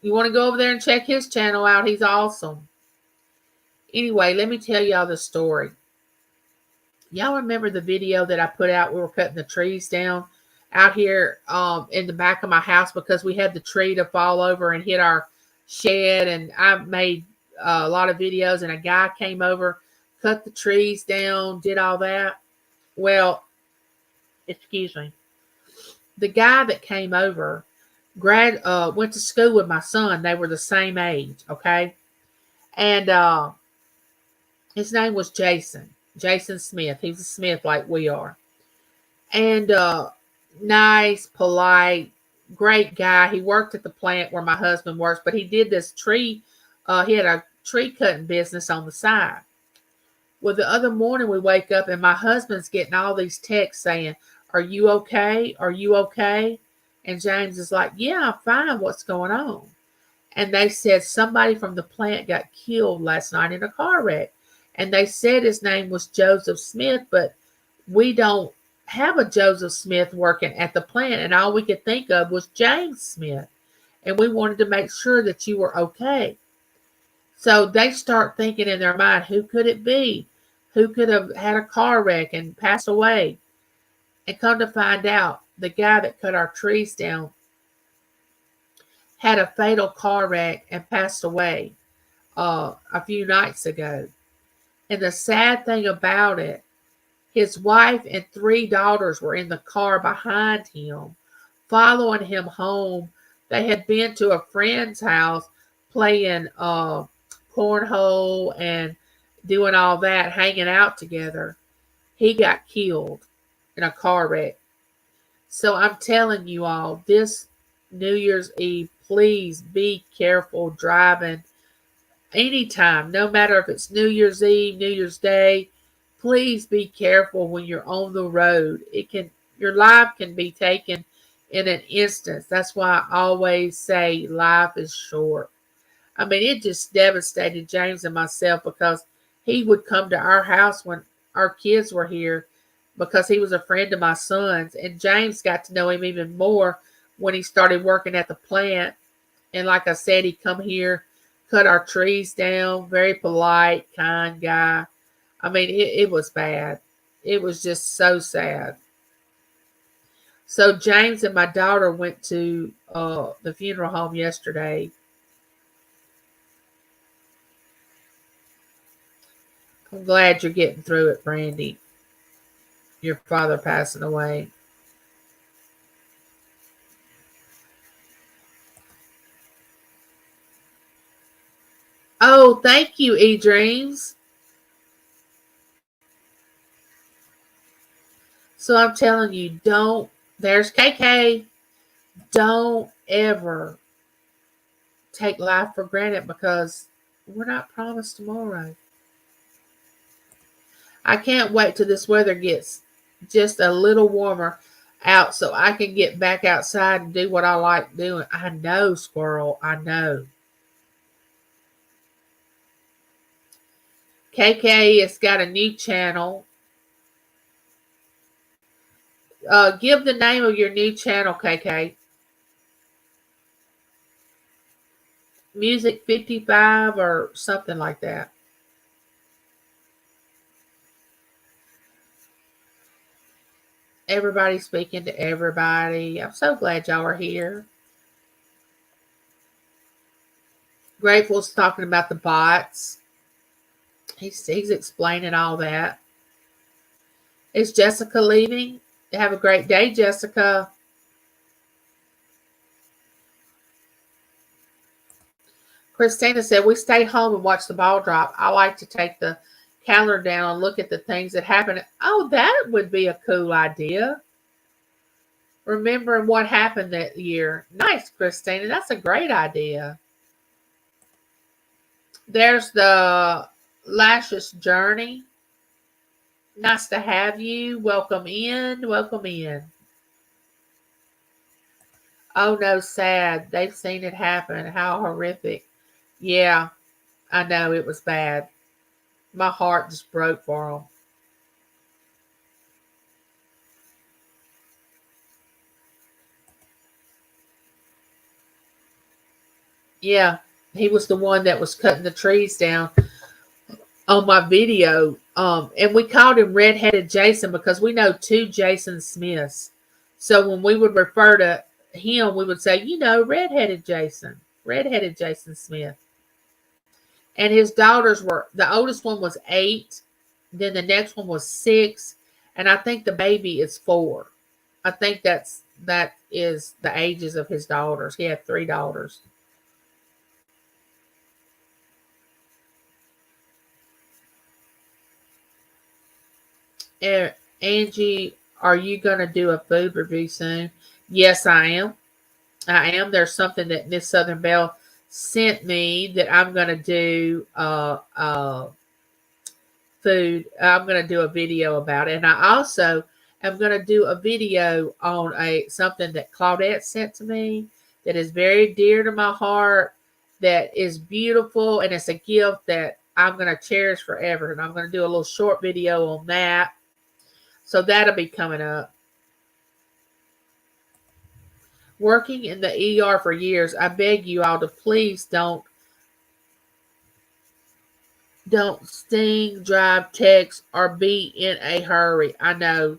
You want to go over there and check his channel out. He's awesome. Anyway, let me tell y'all the story. Y'all remember the video that I put out? We were cutting the trees down out here in the back of my house because we had the tree to fall over and hit our shed. And I made a lot of videos and a guy came over, cut the trees down, did all that. Well, excuse me. The guy that came over went to school with my son. They were the same age, okay? And his name was Jason Smith. He's a Smith like we are. And nice, polite, great guy. He worked at the plant where my husband works, but he did this tree. He had a tree cutting business on the side. Well, the other morning we wake up and my husband's getting all these texts saying, are you okay? Are you okay? And James is like, yeah, I'm fine. What's going on? And they said somebody from the plant got killed last night in a car wreck. And they said his name was Joseph Smith, but we don't have a Joseph Smith working at the plant. And all we could think of was James Smith. And we wanted to make sure that you were okay. So they start thinking in their mind, who could it be? Who could have had a car wreck and passed away? And come to find out, the guy that cut our trees down had a fatal car wreck and passed away a few nights ago. And the sad thing about it, his wife and 3 daughters were in the car behind him, following him home. They had been to a friend's house playing cornhole and doing all that, hanging out together. He got killed in a car wreck. So I'm telling you all, this New Year's Eve, please be careful driving anytime, no matter if it's New Year's Eve, New Year's Day. Please be careful when you're on the road. Your life can be taken in an instant. That's why I always say life is short. I mean, it just devastated James and myself because he would come to our house when our kids were here because he was a friend of my son's. And James got to know him even more when he started working at the plant. And like I said, he'd come here, cut our trees down, very polite, kind guy. I mean, it was bad. It was just so sad. So James and my daughter went to the funeral home yesterday. I'm glad you're getting through it, Brandy. Your father passing away. Oh, thank you, E Dreams. So I'm telling you, there's KK. Don't ever take life for granted because we're not promised tomorrow. I can't wait till this weather gets just a little warmer out so I can get back outside and do what I like doing. I know, Squirrel. I know. KK has got a new channel. Give the name of your new channel, KK. Music 55 or something like that. Everybody speaking to everybody. I'm so glad y'all are here. Grateful's talking about the bots. He's explaining all that. Is Jessica leaving? Have a great day, Jessica. Christina said, we stay home and watch the ball drop. I like to take the calendar down and look at the things that happen. Oh, that would be a cool idea. Remembering what happened that year. Nice, Christina. That's a great idea. There's the Lashes Journey. Nice to have you. Welcome in. Welcome in. Oh no, sad. They've seen it happen. How horrific. Yeah, I know it was bad. My heart just broke for them. Yeah, he was the one that was cutting the trees down on my video. And we called him Redheaded Jason because we know two Jason Smiths. So when we would refer to him, we would say, Redheaded Jason, Redheaded Jason Smith. And his daughters the oldest one was 8, then the next one was 6, and I think the baby is 4. I think that is the ages of his daughters. He had 3 daughters. Angie, are you going to do a food review soon? Yes, I am. I am. There's something that Miss Southern Belle sent me that I'm going to do food. I'm going to do a video about it. And I also am going to do a video on something that Claudette sent to me that is very dear to my heart, that is beautiful, and it's a gift that I'm going to cherish forever. And I'm going to do a little short video on that. So that'll be coming up. Working in the ER for years, I beg you all to please don't sting, drive, text, or be in a hurry. I know.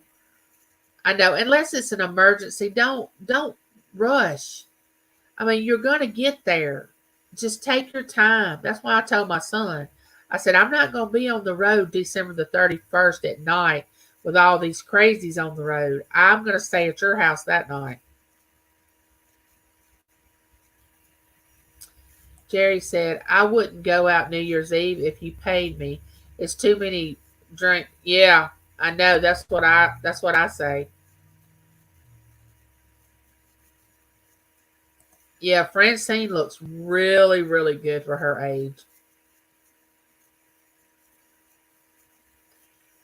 Unless it's an emergency, don't rush. I mean, you're gonna get there. Just take your time. That's why I told my son. I said, I'm not gonna be on the road December the 31st at night with all these crazies on the road. I'm gonna stay at your house that night. Jerry said, I wouldn't go out New Year's Eve if you paid me. It's too many drink. Yeah, I know. That's what I say. Yeah, Francine looks really, really good for her age.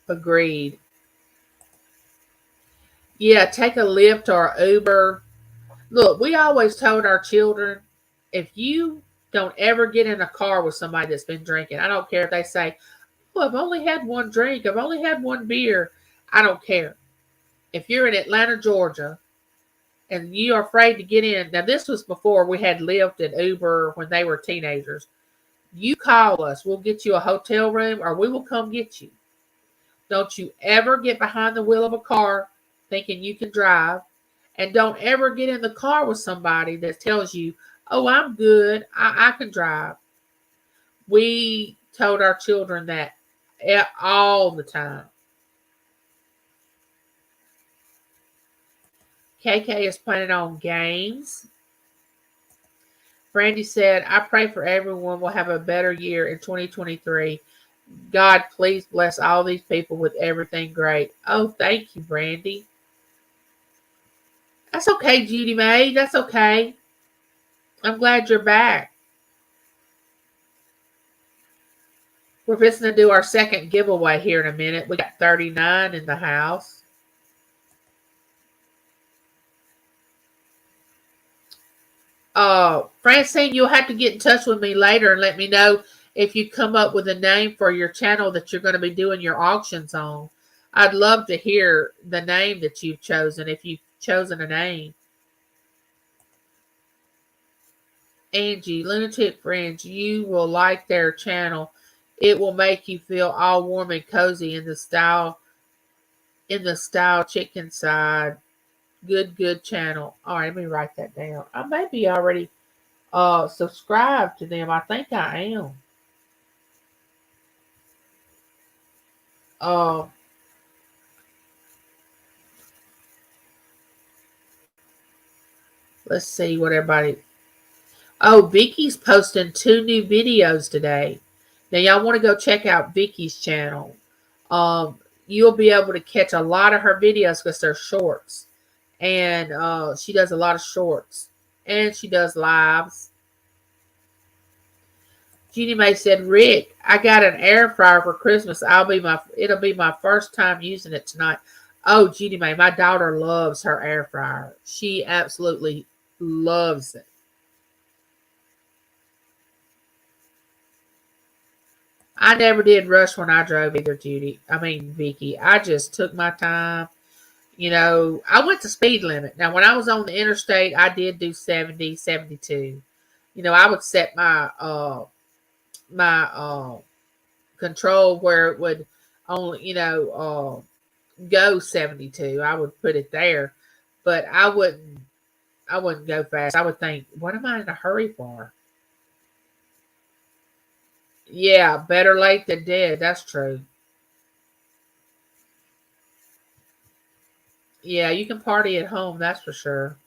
Agreed. Yeah, take a Lyft or Uber. Look, we always told our children, if you don't ever get in a car with somebody that's been drinking, I don't care if they say, "Oh, I've only had one drink, I've only had one beer." I don't care. If you're in Atlanta, Georgia, and you are afraid to get in, now this was before we had Lyft and Uber when they were teenagers. You call us, we'll get you a hotel room or we will come get you. Don't you ever get behind the wheel of a car thinking you can drive. And don't ever get in the car with somebody that tells you, "Oh, I'm good. I can drive." We told our children that all the time. KK is planning on games. Brandy said, "I pray for everyone will have a better year in 2023. God, please bless all these people with everything great." Oh, thank you, Brandy. That's okay, Judy Mae. That's okay. I'm glad you're back. We're fixing to do our second giveaway here in a minute. We got 39 in the house. Francine, you'll have to get in touch with me later and let me know if you come up with a name for your channel that you're going to be doing your auctions on. I'd love to hear the name that you've chosen, if you've chosen a name. Angie, Lunatic Friends, you will like their channel. It will make you feel all warm and cozy in the style chicken side. Good channel. All right, let me write that down. I may be already subscribed to them. I think I am. Uh, let's see what everybody. Oh, Vicky's posting 2 new videos today. Now y'all want to go check out Vicky's channel. Um, you'll be able to catch a lot of her videos because they're shorts, and she does a lot of shorts, and she does lives. Jeannie Mae said, "Rick, I got an air fryer for Christmas. It'll be my first time using it tonight." Oh, Jeannie Mae, my daughter loves her air fryer. She absolutely loves it. I never did rush when I drove either, Vicky. I just took my time. I went the speed limit. Now, when I was on the interstate, I did do 70, 72. I would set my control where it would only, go 72. I would put it there, but I wouldn't go fast. I would think, what am I in a hurry for? Yeah, better late than dead. That's true. Yeah, you can party at home, that's for sure.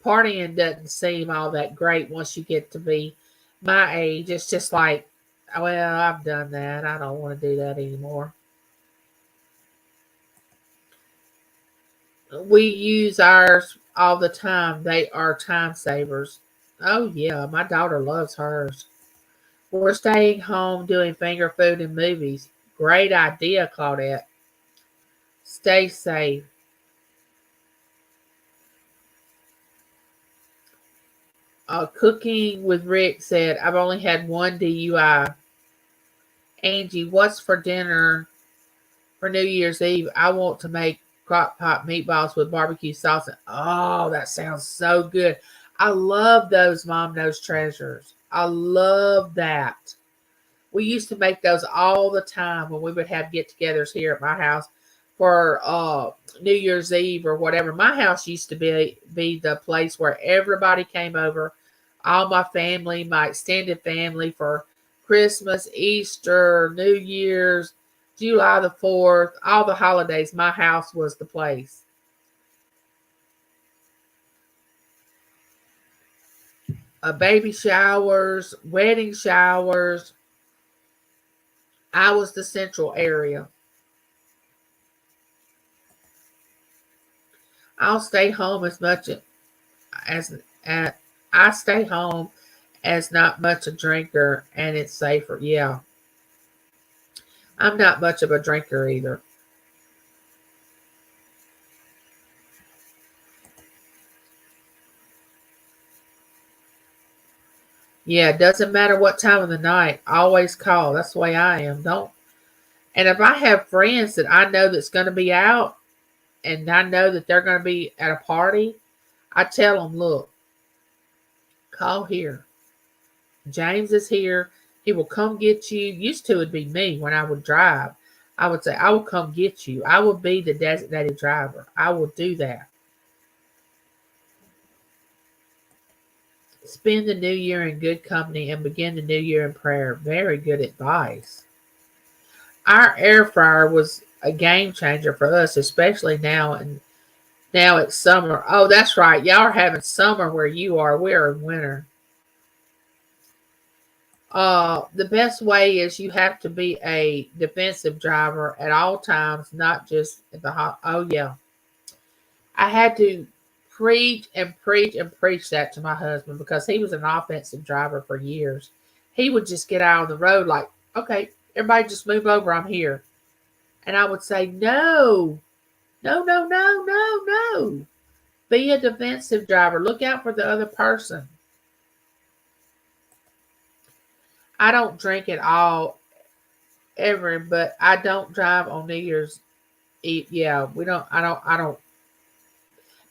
Partying doesn't seem all that great once you get to be my age. It's just like, well, I've done that. I don't want to do that anymore. We use ours all the time. They are time savers. Oh, yeah, my daughter loves hers. We're staying home doing finger food and movies. Great idea, Claudette. Stay safe. Cooking with Rick said, "I've only had one DUI. Angie, what's for dinner for New Year's Eve? I want to make crock pot meatballs with barbecue sauce." Oh, that sounds so good. I love those Mom Knows Treasures. I love that. We used to make those all the time when we would have get-togethers here at my house for New Year's Eve or whatever. My house used to be the place where everybody came over, all my family, my extended family for Christmas, Easter, New Year's, July the 4th, all the holidays. My house was the place. Baby showers, wedding showers. I was the central area. I'll stay home as I stay home as not much a drinker, and it's safer. Yeah, I'm not much of a drinker either. Yeah, it doesn't matter what time of the night. Always call. That's the way I am. Don't. And if I have friends that I know that's going to be out, and I know that they're going to be at a party, I tell them, look, call here. James is here. He will come get you. Used to it'd be me when I would drive. I would say, I will come get you. I will be the designated driver. I will do that. Spend the new year in good company and begin the new year in prayer. Very good advice. Our air fryer was a game changer for us, especially now, and now it's summer. Oh, that's right. Y'all are having summer where you are. We're in winter. The best way is you have to be a defensive driver at all times, not just at the hot. Oh yeah, I had to preach and preach and preach that to my husband because he was an offensive driver for years. He would just get out on the road like, okay, everybody just move over. I'm here, and I would say, no, no, no, no, no, no. Be a defensive driver. Look out for the other person. I don't drink at all ever, but I don't drive on New Year's Eve. Yeah, we don't. I don't.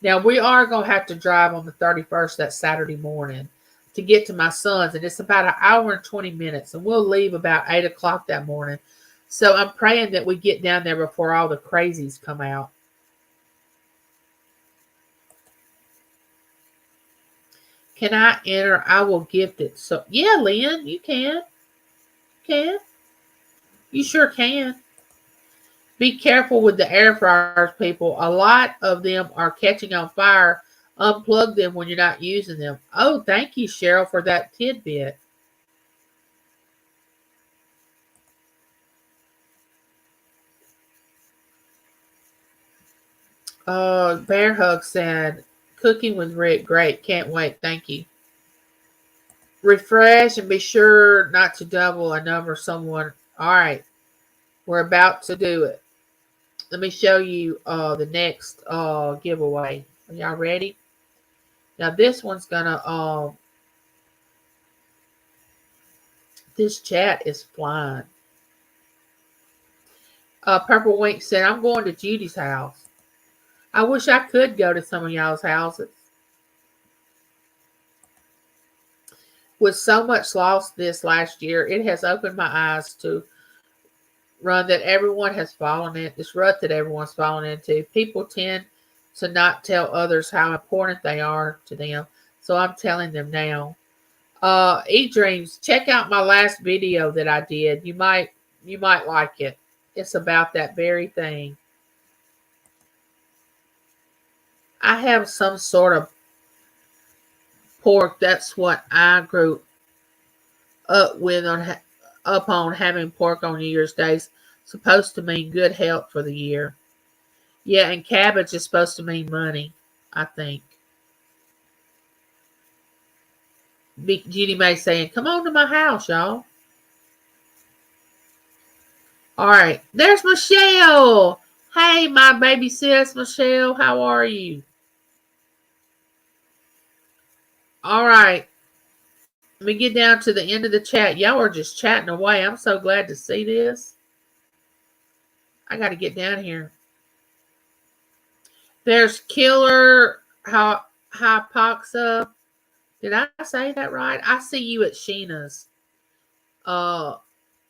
Now we are gonna have to drive on the 31st, that Saturday morning, to get to my son's, and it's about an hour and 20 minutes, and we'll leave about 8 o'clock that morning. So I'm praying that we get down there before all the crazies come out. Can I enter? I will gift it. So yeah, Lynn, you can. Can. You sure can. Be careful with the air fryers, people. A lot of them are catching on fire. Unplug them when you're not using them. Oh, thank you, Cheryl, for that tidbit. Bear Hug said, cooking with Rick, great. Can't wait. Thank you. Refresh and be sure not to double a number someone. All right, we're about to do it. Let me show you the next giveaway. Are y'all ready? Now this one's gonna this chat is flying. Purple Wink said, I'm going to Judy's house. I wish I could go to some of y'all's houses. With so much loss this last year, it has opened my eyes to run that everyone has fallen in, this rut that everyone's fallen into. People tend to not tell others how important they are to them. So I'm telling them now. E-Dreams, check out my last video that I did. You might like it. It's about that very thing. I have some sort of pork. That's what I grew up with up on having pork on New Year's Day. Supposed to mean good health for the year. Yeah, and cabbage is supposed to mean money, I think. Big Judy May saying, come on to my house, y'all. All right, there's Michelle. Hey, my baby sis, Michelle, how are you? All right, let me get down to the end of the chat. Y'all are just chatting away. I'm so glad to see this. I got to get down here. There's Killer Hypoxa. Did I say that right? I see you at Sheena's. Uh,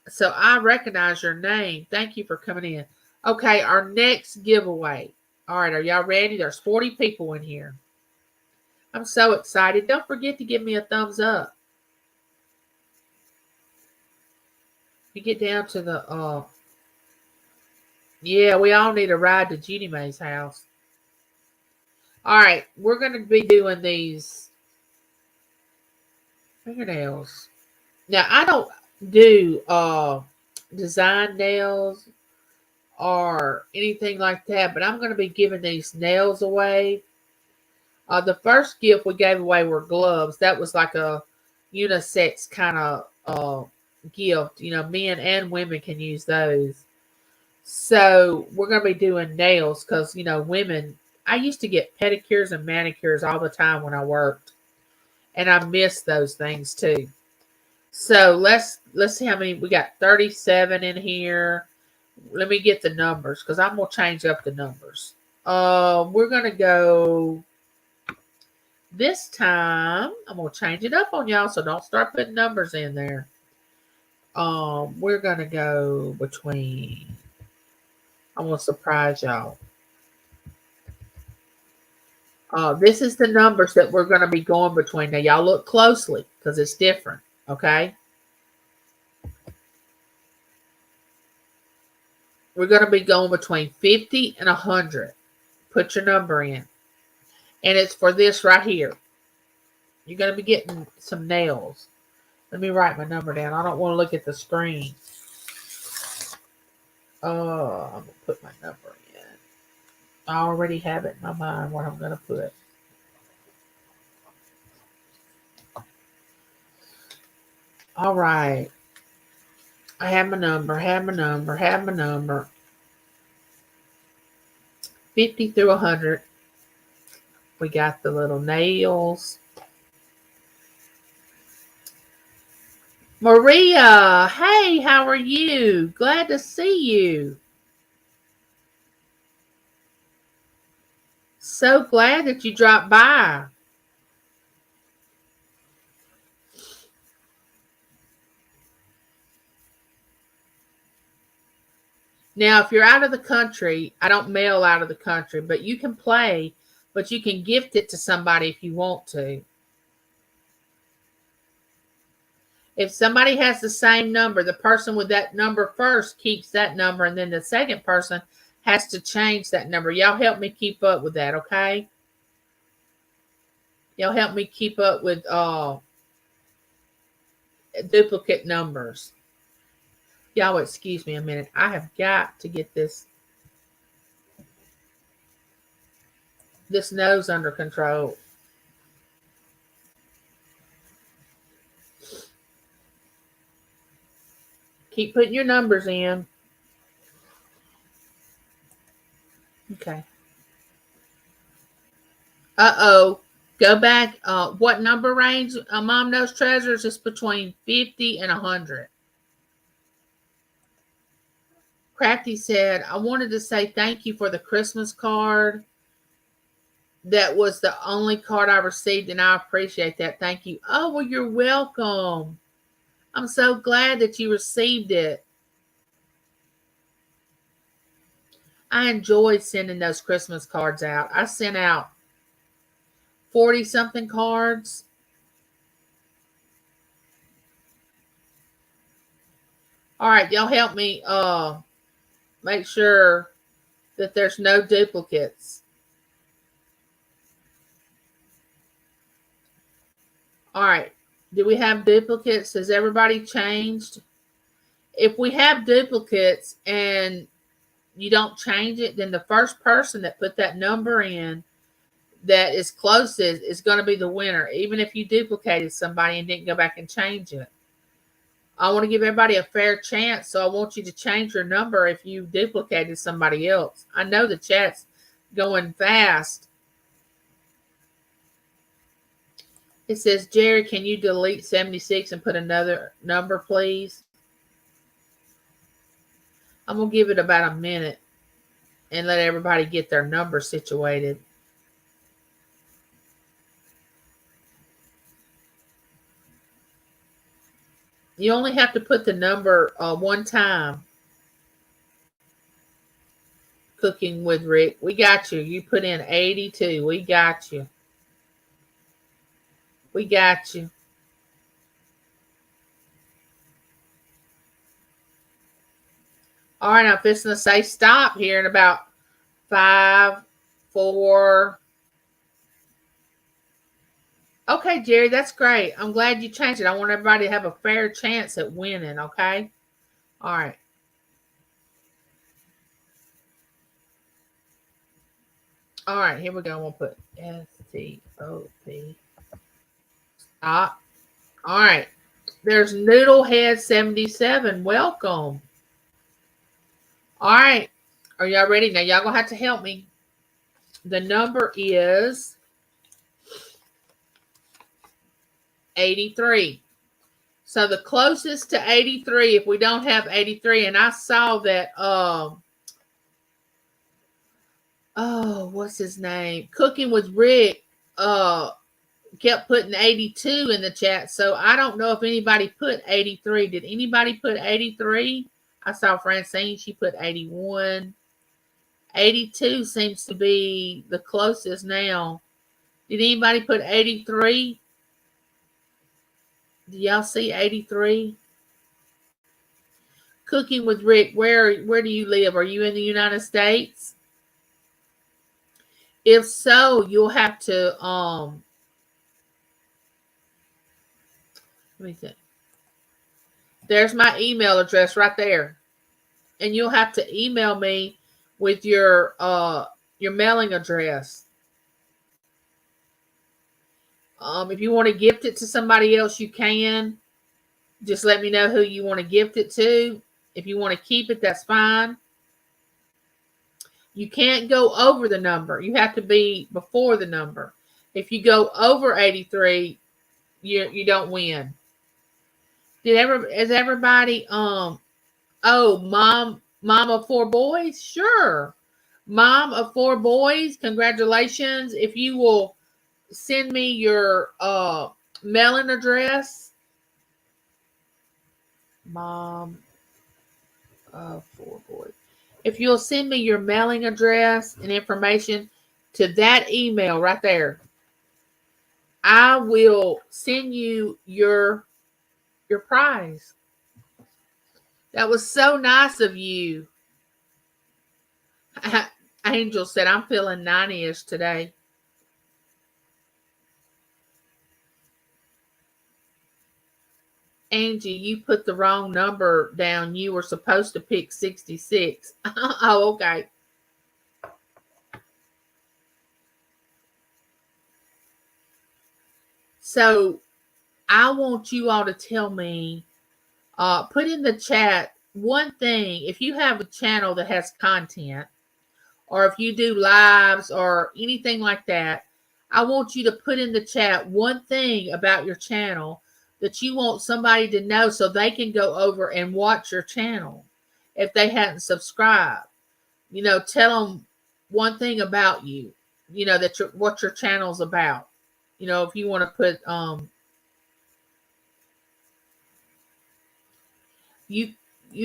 so I recognize your name. Thank you for coming in. Okay, our next giveaway. All right, are y'all ready? There's 40 people in here. I'm so excited. Don't forget to give me a thumbs up. You get down to the yeah, we all need a ride to Judy Mae's house. All right, we're going to be doing these fingernails. Now, I don't do design nails or anything like that, but I'm going to be giving these nails away. The first gift we gave away were gloves. That was like a unisex kind of gift. You know, men and women can use those. So we're going to be doing nails because, women, I used to get pedicures and manicures all the time when I worked. And I miss those things too. So let's see how many we got. 37 in here. Let me get the numbers because I'm gonna change up the numbers. We're gonna go this time. I'm gonna change it up on y'all, so don't start putting numbers in there. We're gonna go between. I'm gonna surprise y'all. This is the numbers that we're gonna be going between. Now y'all look closely because it's different. Okay. We're going to be going between 50 and 100. Put your number in. And it's for this right here. You're going to be getting some nails. Let me write my number down. I don't want to look at the screen. I'm going to put my number in. I already have it in my mind what I'm going to put. All right. I have my number, have my number, have my number. 50 through 100. We got the little nails. Maria, hey, how are you? Glad to see you. So glad that you dropped by. Now, if you're out of the country, I don't mail out of the country, but you can play, but you can gift it to somebody if you want to. If somebody has the same number, the person with that number first keeps that number, and then the second person has to change that number. Y'all help me keep up with that, okay? Y'all help me keep up with duplicate numbers. Y'all excuse me a minute. I have got to get this nose under control. Keep putting your numbers in. Okay. Uh-oh. Go back. What number range? Mom Knows Treasures is between 50 and 100. Crafty said, I wanted to say thank you for the Christmas card. That was the only card I received, and I appreciate that. Thank you. Oh, well, you're welcome. I'm so glad that you received it. I enjoyed sending those Christmas cards out. I sent out 40-something cards. All right, y'all help me make sure that there's no duplicates. All right. Do we have duplicates? Has everybody changed? If we have duplicates and you don't change it, then the first person that put that number in that is closest is going to be the winner, even if you duplicated somebody and didn't go back and change it. I want to give everybody a fair chance, so I want you to change your number if you duplicated somebody else. I know the chat's going fast. It says, Jerry, can you delete 76 and put another number, please? I'm going to give it about a minute and let everybody get their number situated. You only have to put the number one time. Cooking with Rick. We got you. You put in 82. We got you. We got you. All right, I'm fixing to say stop here in about 5, 4. Okay, Jerry, that's great. I'm glad you changed it. I want everybody to have a fair chance at winning, okay? All right. All right, here we go. We'll put STOP. Stop. All right. There's Noodlehead77. Welcome. All right. Are y'all ready? Now, y'all going to have to help me. The number is 83. So the closest to 83, if we don't have 83, and I saw that, what's his name? Cooking with Rick, kept putting 82 in the chat. So I don't know if anybody put 83. Did anybody put 83? I saw Francine, she put 81. 82 seems to be the closest now. Did anybody put 83? Do y'all see 83? Cooking with Rick, where do you live? Are you in the United States? If so, you'll have to let me think. There's my email address right there. And you'll have to email me with your mailing address. If you want to gift it to somebody else, you can. Just let me know who you want to gift it to. If you want to keep it, that's fine. You can't go over the number. You have to be before the number. If you go over 83, you don't win. Is everybody mom of 4 boys? Sure. Mom of 4 boys, congratulations. If you will send me your mailing address. Mom of 4 boys. If you'll send me your mailing address and information to that email right there, I will send you your prize. That was so nice of you. Angel said, I'm feeling 90-ish today. Angie, you put the wrong number down. You were supposed to pick 66. Oh, okay. So I want you all to tell me, put in the chat one thing. If you have a channel that has content, or if you do lives or anything like that, I want you to put in the chat one thing about your channel that you want somebody to know so they can go over and watch your channel if they hadn't subscribed. Tell them one thing about you, that what your channel's about. If you want to put you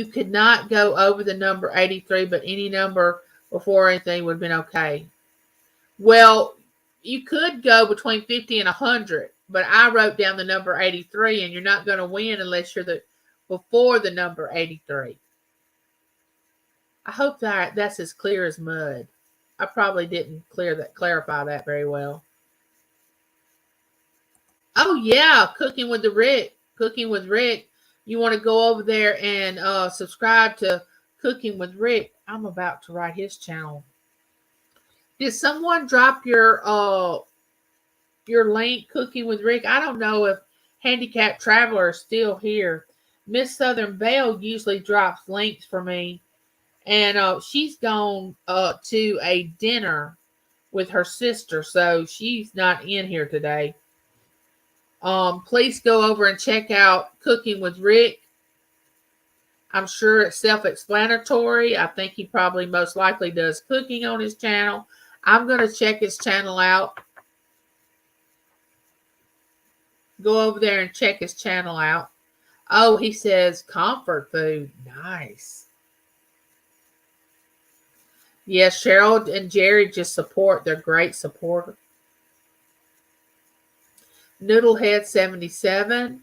could not go over the number 83, but any number before anything would have been okay. Well, you could go between 50 and 100, but I wrote down the number 83, and you're not going to win unless you're before the number 83. I hope that's as clear as mud. I probably didn't clarify that very well. Oh yeah, Cooking with Rick. You want to go over there and subscribe to Cooking with Rick. I'm about to write his channel. Did someone drop your link, Cooking with Rick? I don't know if Handicapped Traveler is still here. Miss Southern Belle usually drops links for me. And she's gone to a dinner with her sister, so she's not in here today. Please go over and check out Cooking with Rick. I'm sure it's self-explanatory. I think he probably most likely does cooking on his channel. I'm going to check his channel out. Go over there and check his channel out. Oh, he says comfort food. Nice. Yes, Cheryl and Jerry just support. They're great supporters. Noodlehead77,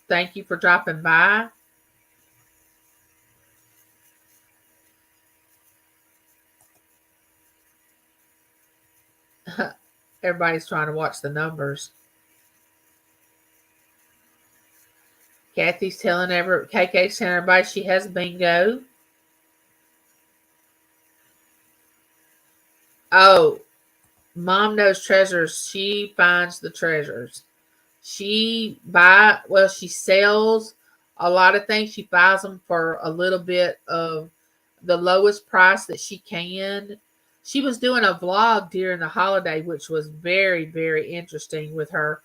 thank you for dropping by. Everybody's trying to watch the numbers. KK's telling everybody she has bingo. Oh, Mom knows treasures. She finds the treasures. She she sells a lot of things. She buys them for a little bit of the lowest price that she can. She was doing a vlog during the holiday, which was very, very interesting with her.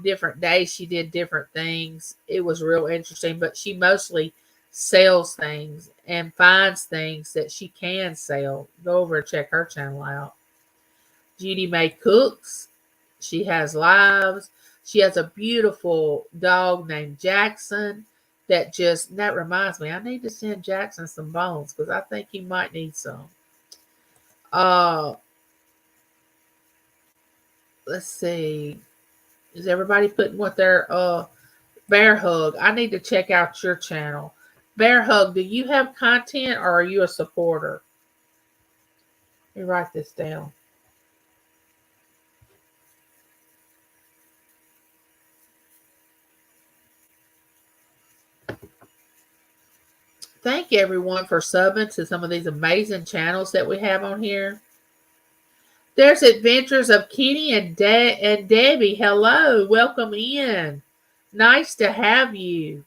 Different days she did different things. It was real interesting, but she mostly sells things and finds things that she can sell. Go over and check her channel out. Judy May cooks. She has lives. She has a beautiful dog named Jackson that reminds me, I need to send Jackson some bones because I think he might need some. Uh let's see. Is everybody putting what their Bear Hug? I need to check out your channel. Bear Hug, do you have content or are you a supporter? Let me write this down. Thank everyone for subbing to some of these amazing channels that we have on here. There's Adventures of Kitty and Debbie. Hello, welcome in. Nice to have you.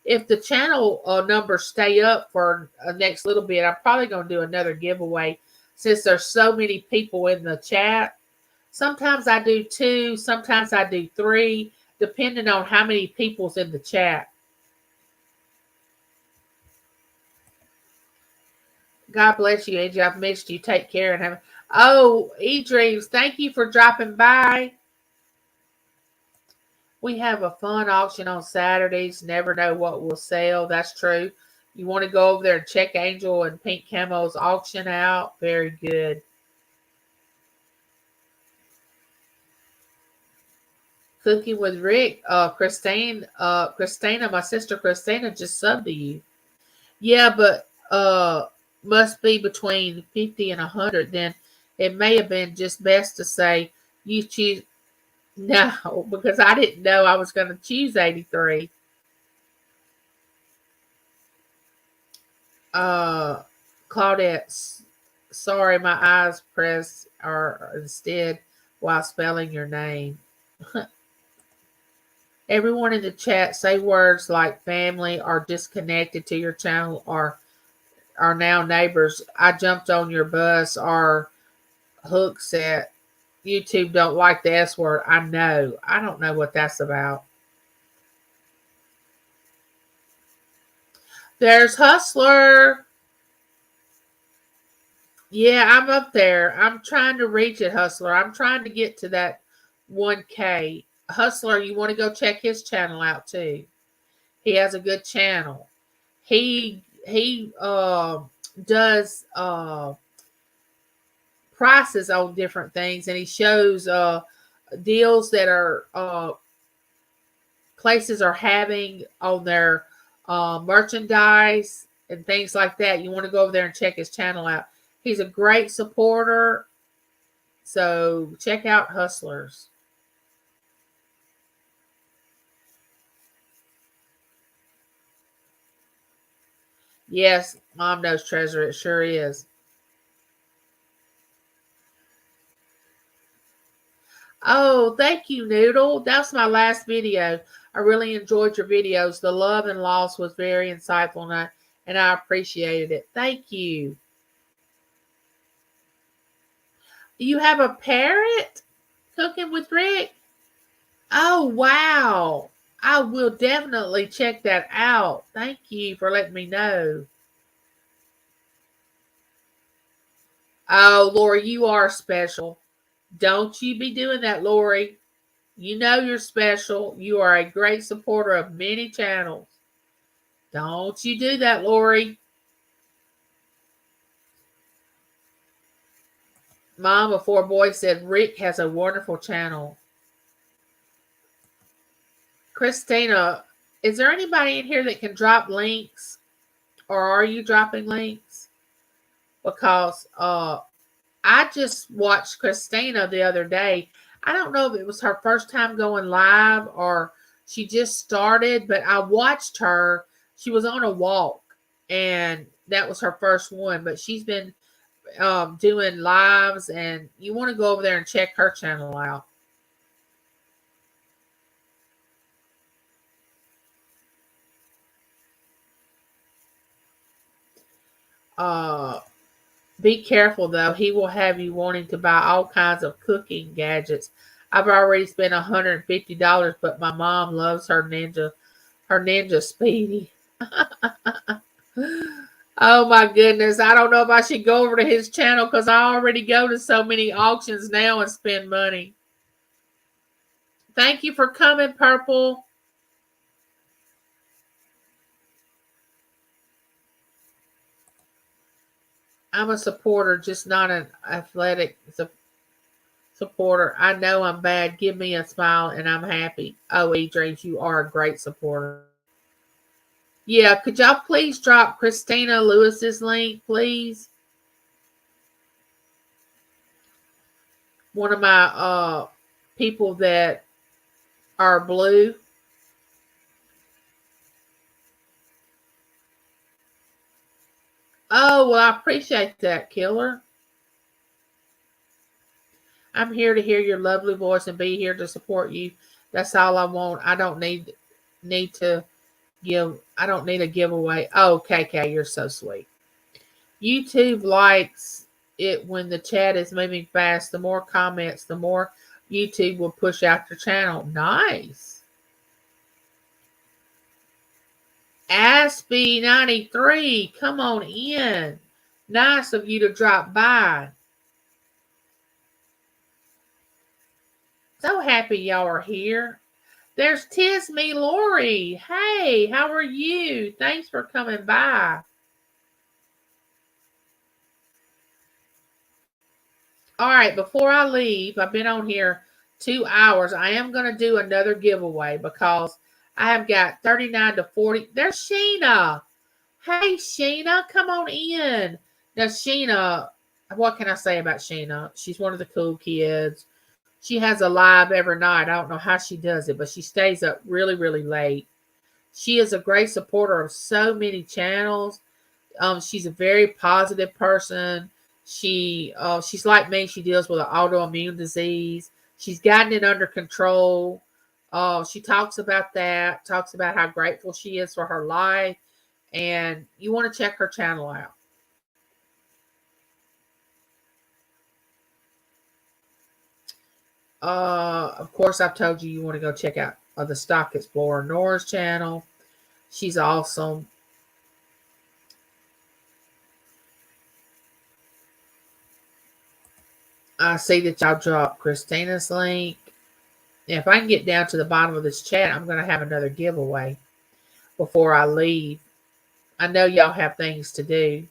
If the channel numbers stay up for the next little bit, I'm probably going to do another giveaway since there's so many people in the chat. Sometimes I do 2, sometimes I do 3, depending on how many people's in the chat. God bless you, Angie. I've missed you. Take care and have. Oh, E-Dreams, thank you for dropping by. We have a fun auction on Saturdays. Never know what will sell. That's true. You want to go over there and check Angel and Pink Camo's auction out. Very good. Cooking with Rick. Christina, my sister Christina just subbed to you. Yeah, but must be between 50 and 100. Then it may have been just best to say you choose. No, because I didn't know I was going to choose 83. Claudette, sorry, my eyes pressed are instead while spelling your name. Everyone in the chat say words like family or disconnected to your channel or are now neighbors. I jumped on your bus or Hook said YouTube don't like the S word. I know. I don't know what that's about. There's Hustler. Yeah, I'm up there. I'm trying to reach it, Hustler. I'm trying to get to that 1K. Hustler, you want to go check his channel out too. He has a good channel. He does prices on different things, and he shows deals that are places are having on their merchandise and things like that. You want to go over there and check his channel out. He's a great supporter. So check out Hustlers. Yes, Mom knows treasure. It sure is. Oh, thank you, Noodle. That's my last video. I really enjoyed your videos. The love and loss was very insightful, and I appreciated it. Thank you. You have a parrot cooking with Rick? Oh, wow. I will definitely check that out. Thank you for letting me know. Oh, Lori, you are special. Don't you be doing that, Lori. You know you're special. You are a great supporter of many channels. Don't you do that, Lori. Mom before boy said Rick has a wonderful channel. Christina, is there anybody in here that can drop links? Or are you dropping links? Because I just watched Christina the other day. I don't know if it was her first time going live or she just started, but I watched her. She was on a walk and that was her first one, but she's been doing lives, and you want to go over there and check her channel out. Uh, be careful though. He will have you wanting to buy all kinds of cooking gadgets. I've already spent $150, but my mom loves her Ninja Speedy. Oh my goodness. I don't know if I should go over to his channel because I already go to so many auctions now and spend money. Thank you for coming, Purple. I'm a supporter, just not an athletic supporter. I know I'm bad. Give me a smile and I'm happy. Oh, E-Dreams, you are a great supporter. Yeah, could y'all please drop Christina Lewis's link, please? One of my people that are blue. Oh, well, I appreciate that, Killer. I'm here to hear your lovely voice and be here to support you. That's all I want. I don't need to give. I don't need a giveaway. Oh, KK, you're so sweet. YouTube likes it when the chat is moving fast. The more comments, the more YouTube will push out your channel. Nice. Aspie93, come on in. Nice of you to drop by. So happy y'all are here. There's Tisme Lori. Hey, how are you? Thanks for coming by. All right, before I leave, I've been on here 2 hours. I am going to do another giveaway because I have got 39 to 40. There's Sheena. Hey, Sheena, come on in. Now, Sheena, what can I say about Sheena? She's one of the cool kids. She has a live every night. I don't know how she does it, but she stays up really, really late. She is a great supporter of so many channels. She's a very positive person. She's like me. She deals with an autoimmune disease. She's gotten it under control. She talks about that. Talks about how grateful she is for her life, and you want to check her channel out. Of course, I've told you want to go check out the Stock Explorer Nora's channel. She's awesome. I see that y'all dropped Christina's link. If I can get down to the bottom of this chat, I'm going to have another giveaway before I leave. I know y'all have things to do.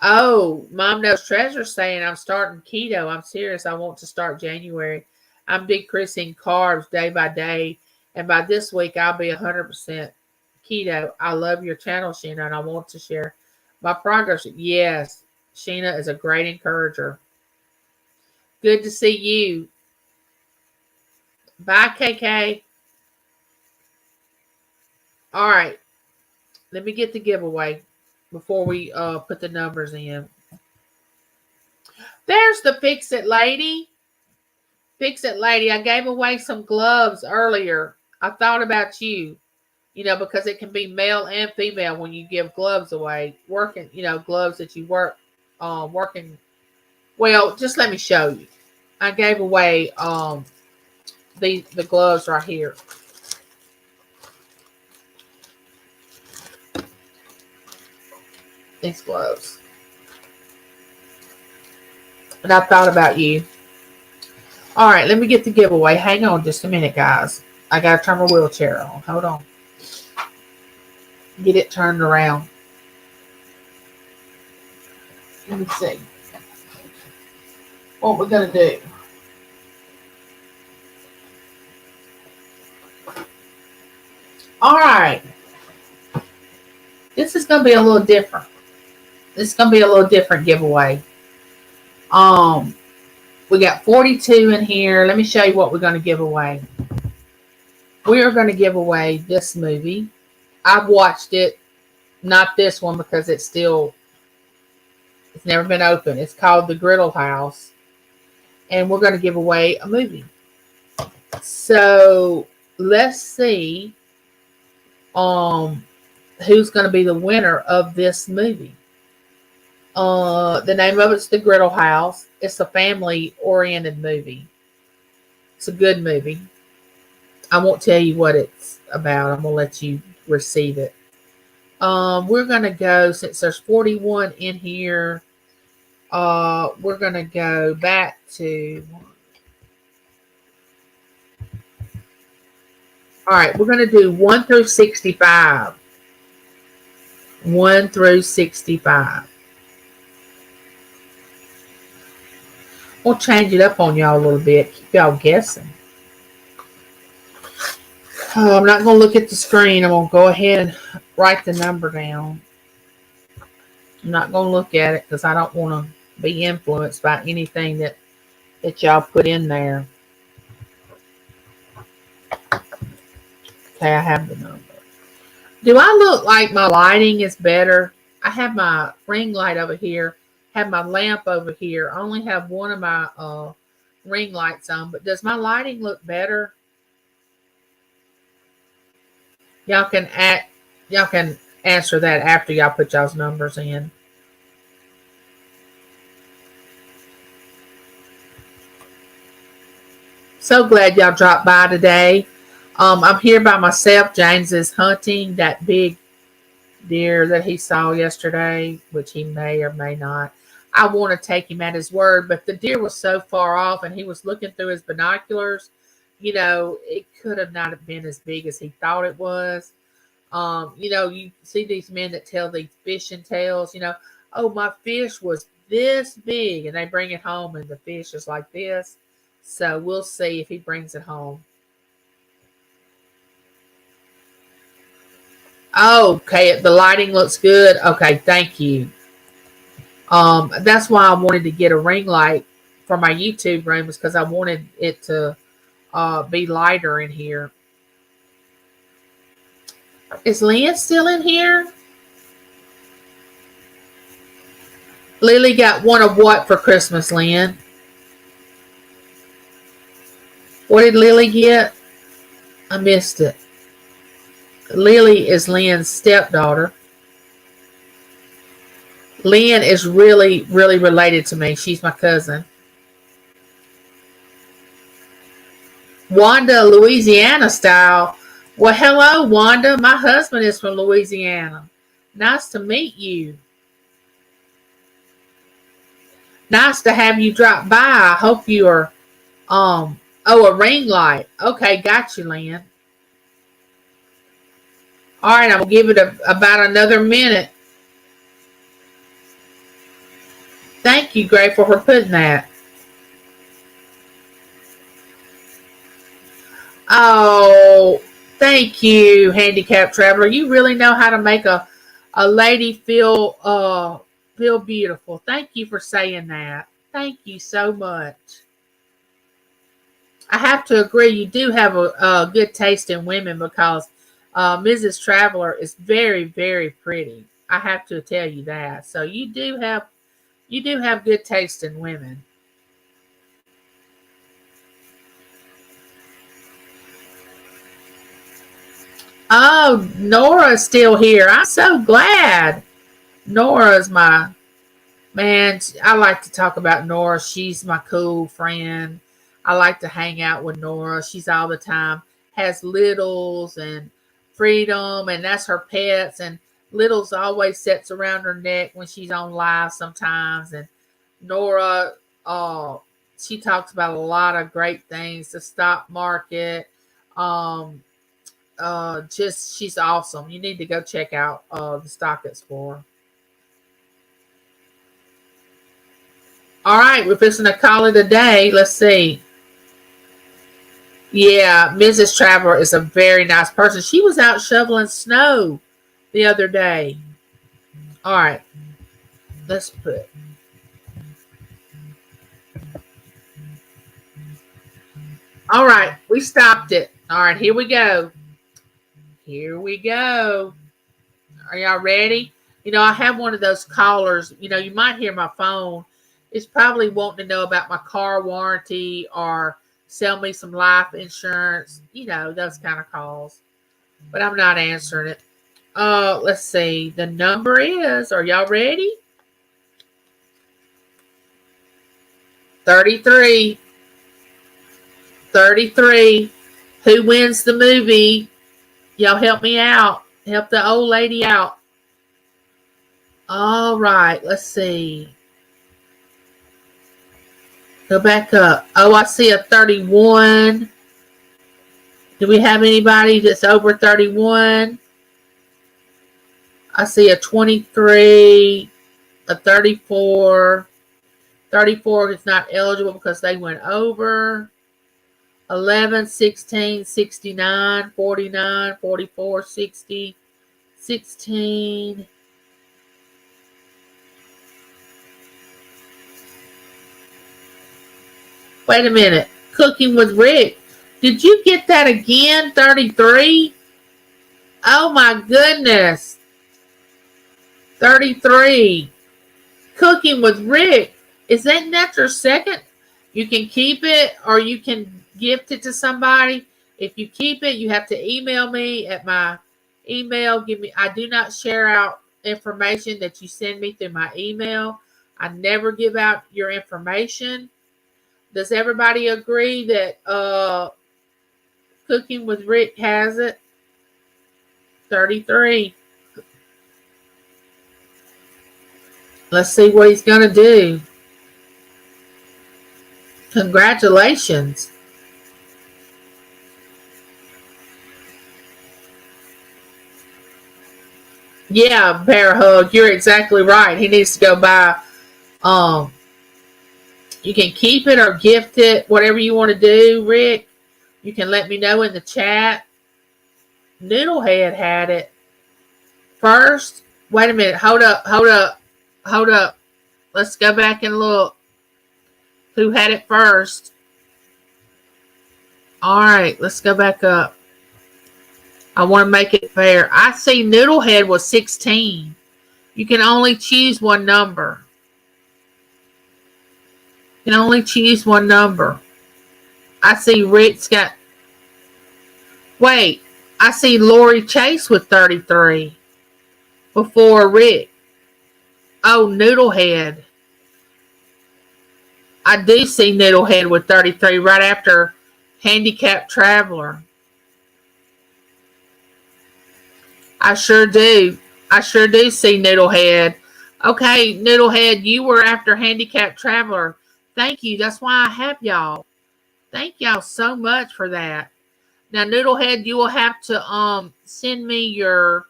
Oh, Mom Knows Treasure saying I'm starting keto. I'm serious. I want to start January. I'm decreasing carbs day by day. And by this week, I'll be 100% keto. I love your channel, Sheena, and I want to share my progress. Yes, Sheena is a great encourager. Good to see you. Bye, KK. All right. Let me get the giveaway before we put the numbers in. There's the Fix It Lady. Fix It Lady. I gave away some gloves earlier. I thought about you, because it can be male and female when you give gloves away. Working, gloves that you working. Well, just let me show you. I gave away the gloves right here. These gloves. And I thought about you. All right, let me get the giveaway. Hang on just a minute, guys. I got to turn my wheelchair on. Hold on. Get it turned around. Let me see what we're going to do. All right. This is going to be a little different. This is going to be a little different giveaway. We got 42 in here. Let me show you what we're going to give away. We are going to give away this movie. I've watched it. Not this one because it's still It's never been open. It's called the Griddle House, and we're going to give away a movie. So let's see um who's going to be the winner of this movie. The name of it's The Griddle House. It's a family oriented movie. It's a good movie. I won't tell you what it's about. I'm gonna let you receive it. We're gonna go since there's 41 in here. We're gonna go back to. All right, we're gonna do 1 through 65. 1 through 65. We'll change it up on y'all a little bit. Keep y'all guessing. I'm not gonna look at the screen. I'm gonna go ahead and write the number down. I'm not gonna look at it because I don't want to be influenced by anything that y'all put in there. Okay, I have the number. Do I look like my lighting is better? I have my ring light over here, have my lamp over here. I only have one of my ring lights on, but does my lighting look better? Y'all can y'all can answer that after y'all put y'all's numbers in. So glad y'all dropped by today. I'm here by myself. James is hunting that big deer that he saw yesterday, which he may or may not. I want to take him at his word, but the deer was so far off and he was looking through his binoculars. It could have not have been as big as he thought it was. You see these men that tell these fishing tales, oh, my fish was this big, and they bring it home and the fish is like this. So we'll see if he brings it home. Okay, the lighting looks good. Okay, thank you. That's why I wanted to get a ring light for my YouTube room, is because I wanted it to be lighter in here. Is Lynn still in here? Lily got one of what for Christmas, Lynn? What did Lily get? I missed it. Lily is Lynn's stepdaughter. Lynn is really, really related to me. She's my cousin. Wanda, Louisiana style. Well, hello, Wanda. My husband is from Louisiana. Nice to meet you. Nice to have you drop by. I hope you are, a ring light. Okay, got you, Lynn. All right, I'm going to give it about another minute. Thank you, Grateful, for putting that. Oh, thank you, Handicapped Traveler. You really know how to make a lady feel beautiful. Thank you for saying that. Thank you so much. I have to agree. You do have a good taste in women, because Mrs. Traveler is very, very pretty. I have to tell you that. So you do have good taste in women. Oh, Nora's still here. I'm so glad. Nora's my man. I like to talk about Nora. She's my cool friend. I like to hang out with Nora. She's all the time has Littles and Freedom, and that's her pets. And Littles always sits around her neck when she's on live sometimes. And Nora, she talks about a lot of great things. The stock market, um, just she's awesome. You need to go check out the stock Explorer. All right, we're fixing to call it a day. Let's see. Yeah, Mrs. Traveler is a very nice person. She was out shoveling snow the other day. All right, let's put. All right, we stopped it. All right, here we go. Here we go. Are y'all ready? I have one of those callers. You might hear my phone. It's probably wanting to know about my car warranty or sell me some life insurance. Those kind of calls. But I'm not answering it. Let's see. The number is, are y'all ready? 33. 33. Who wins the movie? Y'all help me out. Help the old lady out. All right. Let's see. Go back up. Oh, I see a 31. Do we have anybody that's over 31? I see a 23, a 34. 34 is not eligible because they went over. 11, 16, 69, 49, 44, 60, 16. Wait a minute. Cooking with Rick. Did you get that again? 33? Oh my goodness. 33. Cooking with Rick. Isn't that your second? You can keep it or you can gift it to somebody. If you keep it, you have to email me at my email. I do not share out information that you send me through my email. I never give out your information. Does everybody agree that Cooking with Rick has it? 33. Let's see what he's going to do. Congratulations. Yeah, Bear Hug, you're exactly right. He needs to go buy. You can keep it or gift it, whatever you want to do, Rick. You can let me know in the chat. Noodlehead had it first. Wait a minute. Hold up. Let's go back and look. Who had it first? All right, let's go back up. I want to make it fair. I see Noodlehead was 16. You can only choose one number. You can only choose one number. I see Rick's got... Wait, I see Lori Chase with 33 before Rick. Oh, Noodlehead. I do see Noodlehead with 33 right after Handicapped Traveler. I sure do. I sure do see Noodlehead. Okay, Noodlehead, you were after Handicapped Traveler. Thank you. That's why I have y'all. Thank y'all so much for that. Now, Noodlehead, you will have to send me your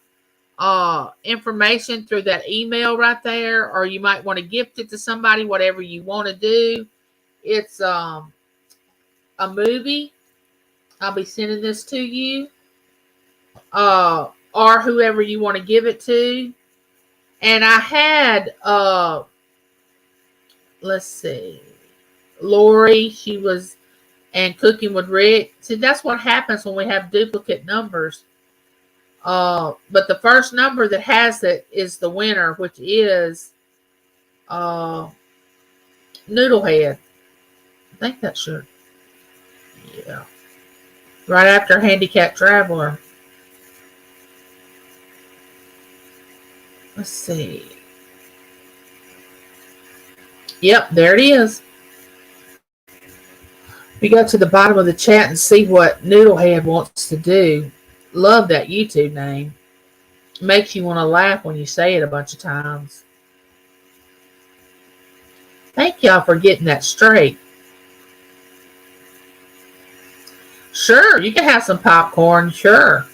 information through that email right there, or you might want to gift it to somebody, whatever you want to do. It's a movie. I'll be sending this to you, or whoever you want to give it to. And I had let's see, Lori, she was, and Cooking with Rick. See, that's what happens when we have duplicate numbers. But the first number that has it is the winner, which is Noodlehead. I think that's sure. Yeah. Right after Handicapped Traveler. Let's see. Yep, there it is. You go to the bottom of the chat and see what Noodlehead wants to do. Love that YouTube name. Makes you want to laugh when you say it a bunch of times. Thank y'all for getting that straight. Sure, you can have some popcorn. Sure.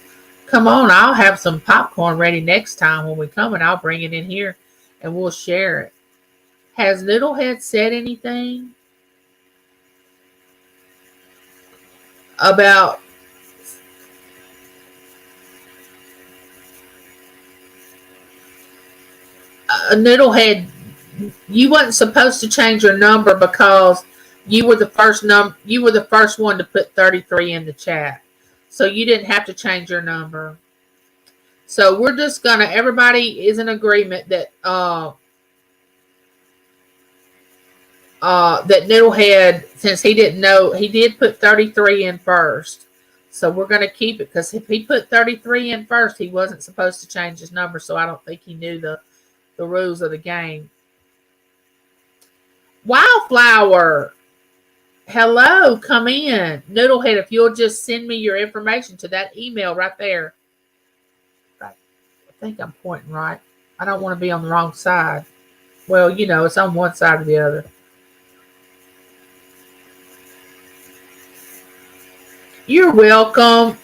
Come on, I'll have some popcorn ready next time when we come, and I'll bring it in here and we'll share it. Has Noodlehead said anything about Noodlehead? You wasn't supposed to change your number because you were the first one to put 33 in the chat. So you didn't have to change your number. So we're just gonna. Everybody is in agreement that that Noodlehead, since he didn't know, he did put 33 in first. So we're going to keep it, because if he put 33 in first, he wasn't supposed to change his number. So I don't think he knew the rules of the game. Wildflower, hello, come in. Noodlehead, if you'll just send me your information to that email right there. I think I'm pointing right. I don't want to be on the wrong side. Well, it's on one side or the other. You're welcome.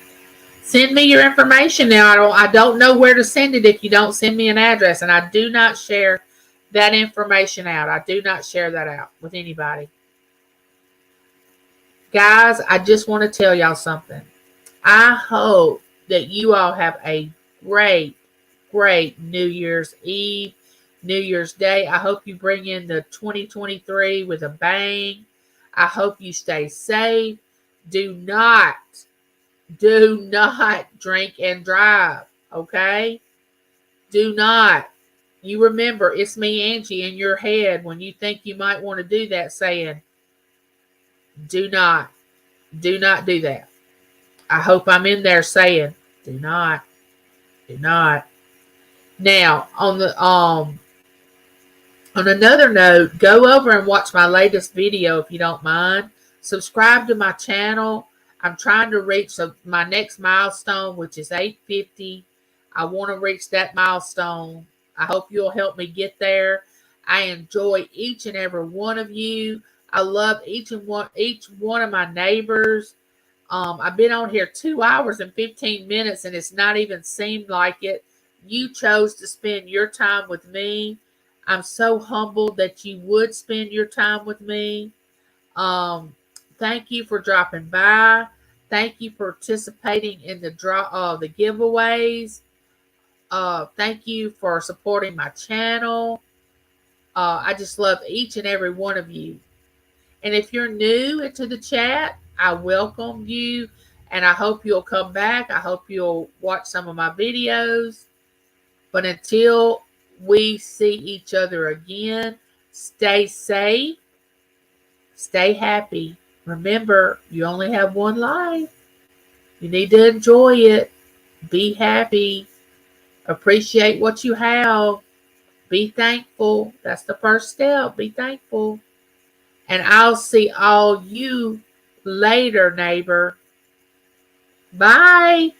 Send me your information now. I don't know where to send it if you don't send me an address, and I do not share that information out. I do not share that out with anybody. Guys, I just want to tell y'all something. I hope that you all have a great, great New Year's Eve, New Year's Day. I hope you bring in the 2023 with a bang. I hope you stay safe. Do not drink and drive, okay? Do not. You remember, it's me, Angie, in your head when you think you might want to do that, saying, do not do that. I hope I'm in there saying, do not. Now, on another note, go over and watch my latest video if you don't mind. Subscribe to my channel. I'm trying to reach my next milestone, which is 850. I want to reach that milestone. I hope you'll help me get there. I enjoy each and every one of you. I love each one of my neighbors. I've been on here 2 hours and 15 minutes, and it's not even seemed like it. You chose to spend your time with me. I'm so humbled that you would spend your time with me. Thank you for dropping by. Thank you for participating in the giveaways. Thank you for supporting my channel. I just love each and every one of you. And if you're new into the chat, I welcome you, and I hope you'll come back. I hope you'll watch some of my videos. But until we see each other again, stay safe, stay happy. Remember, you only have one life. You need to enjoy it. Be happy. Appreciate what you have. Be thankful. That's the first step. Be thankful. And I'll see all you later, neighbor. Bye.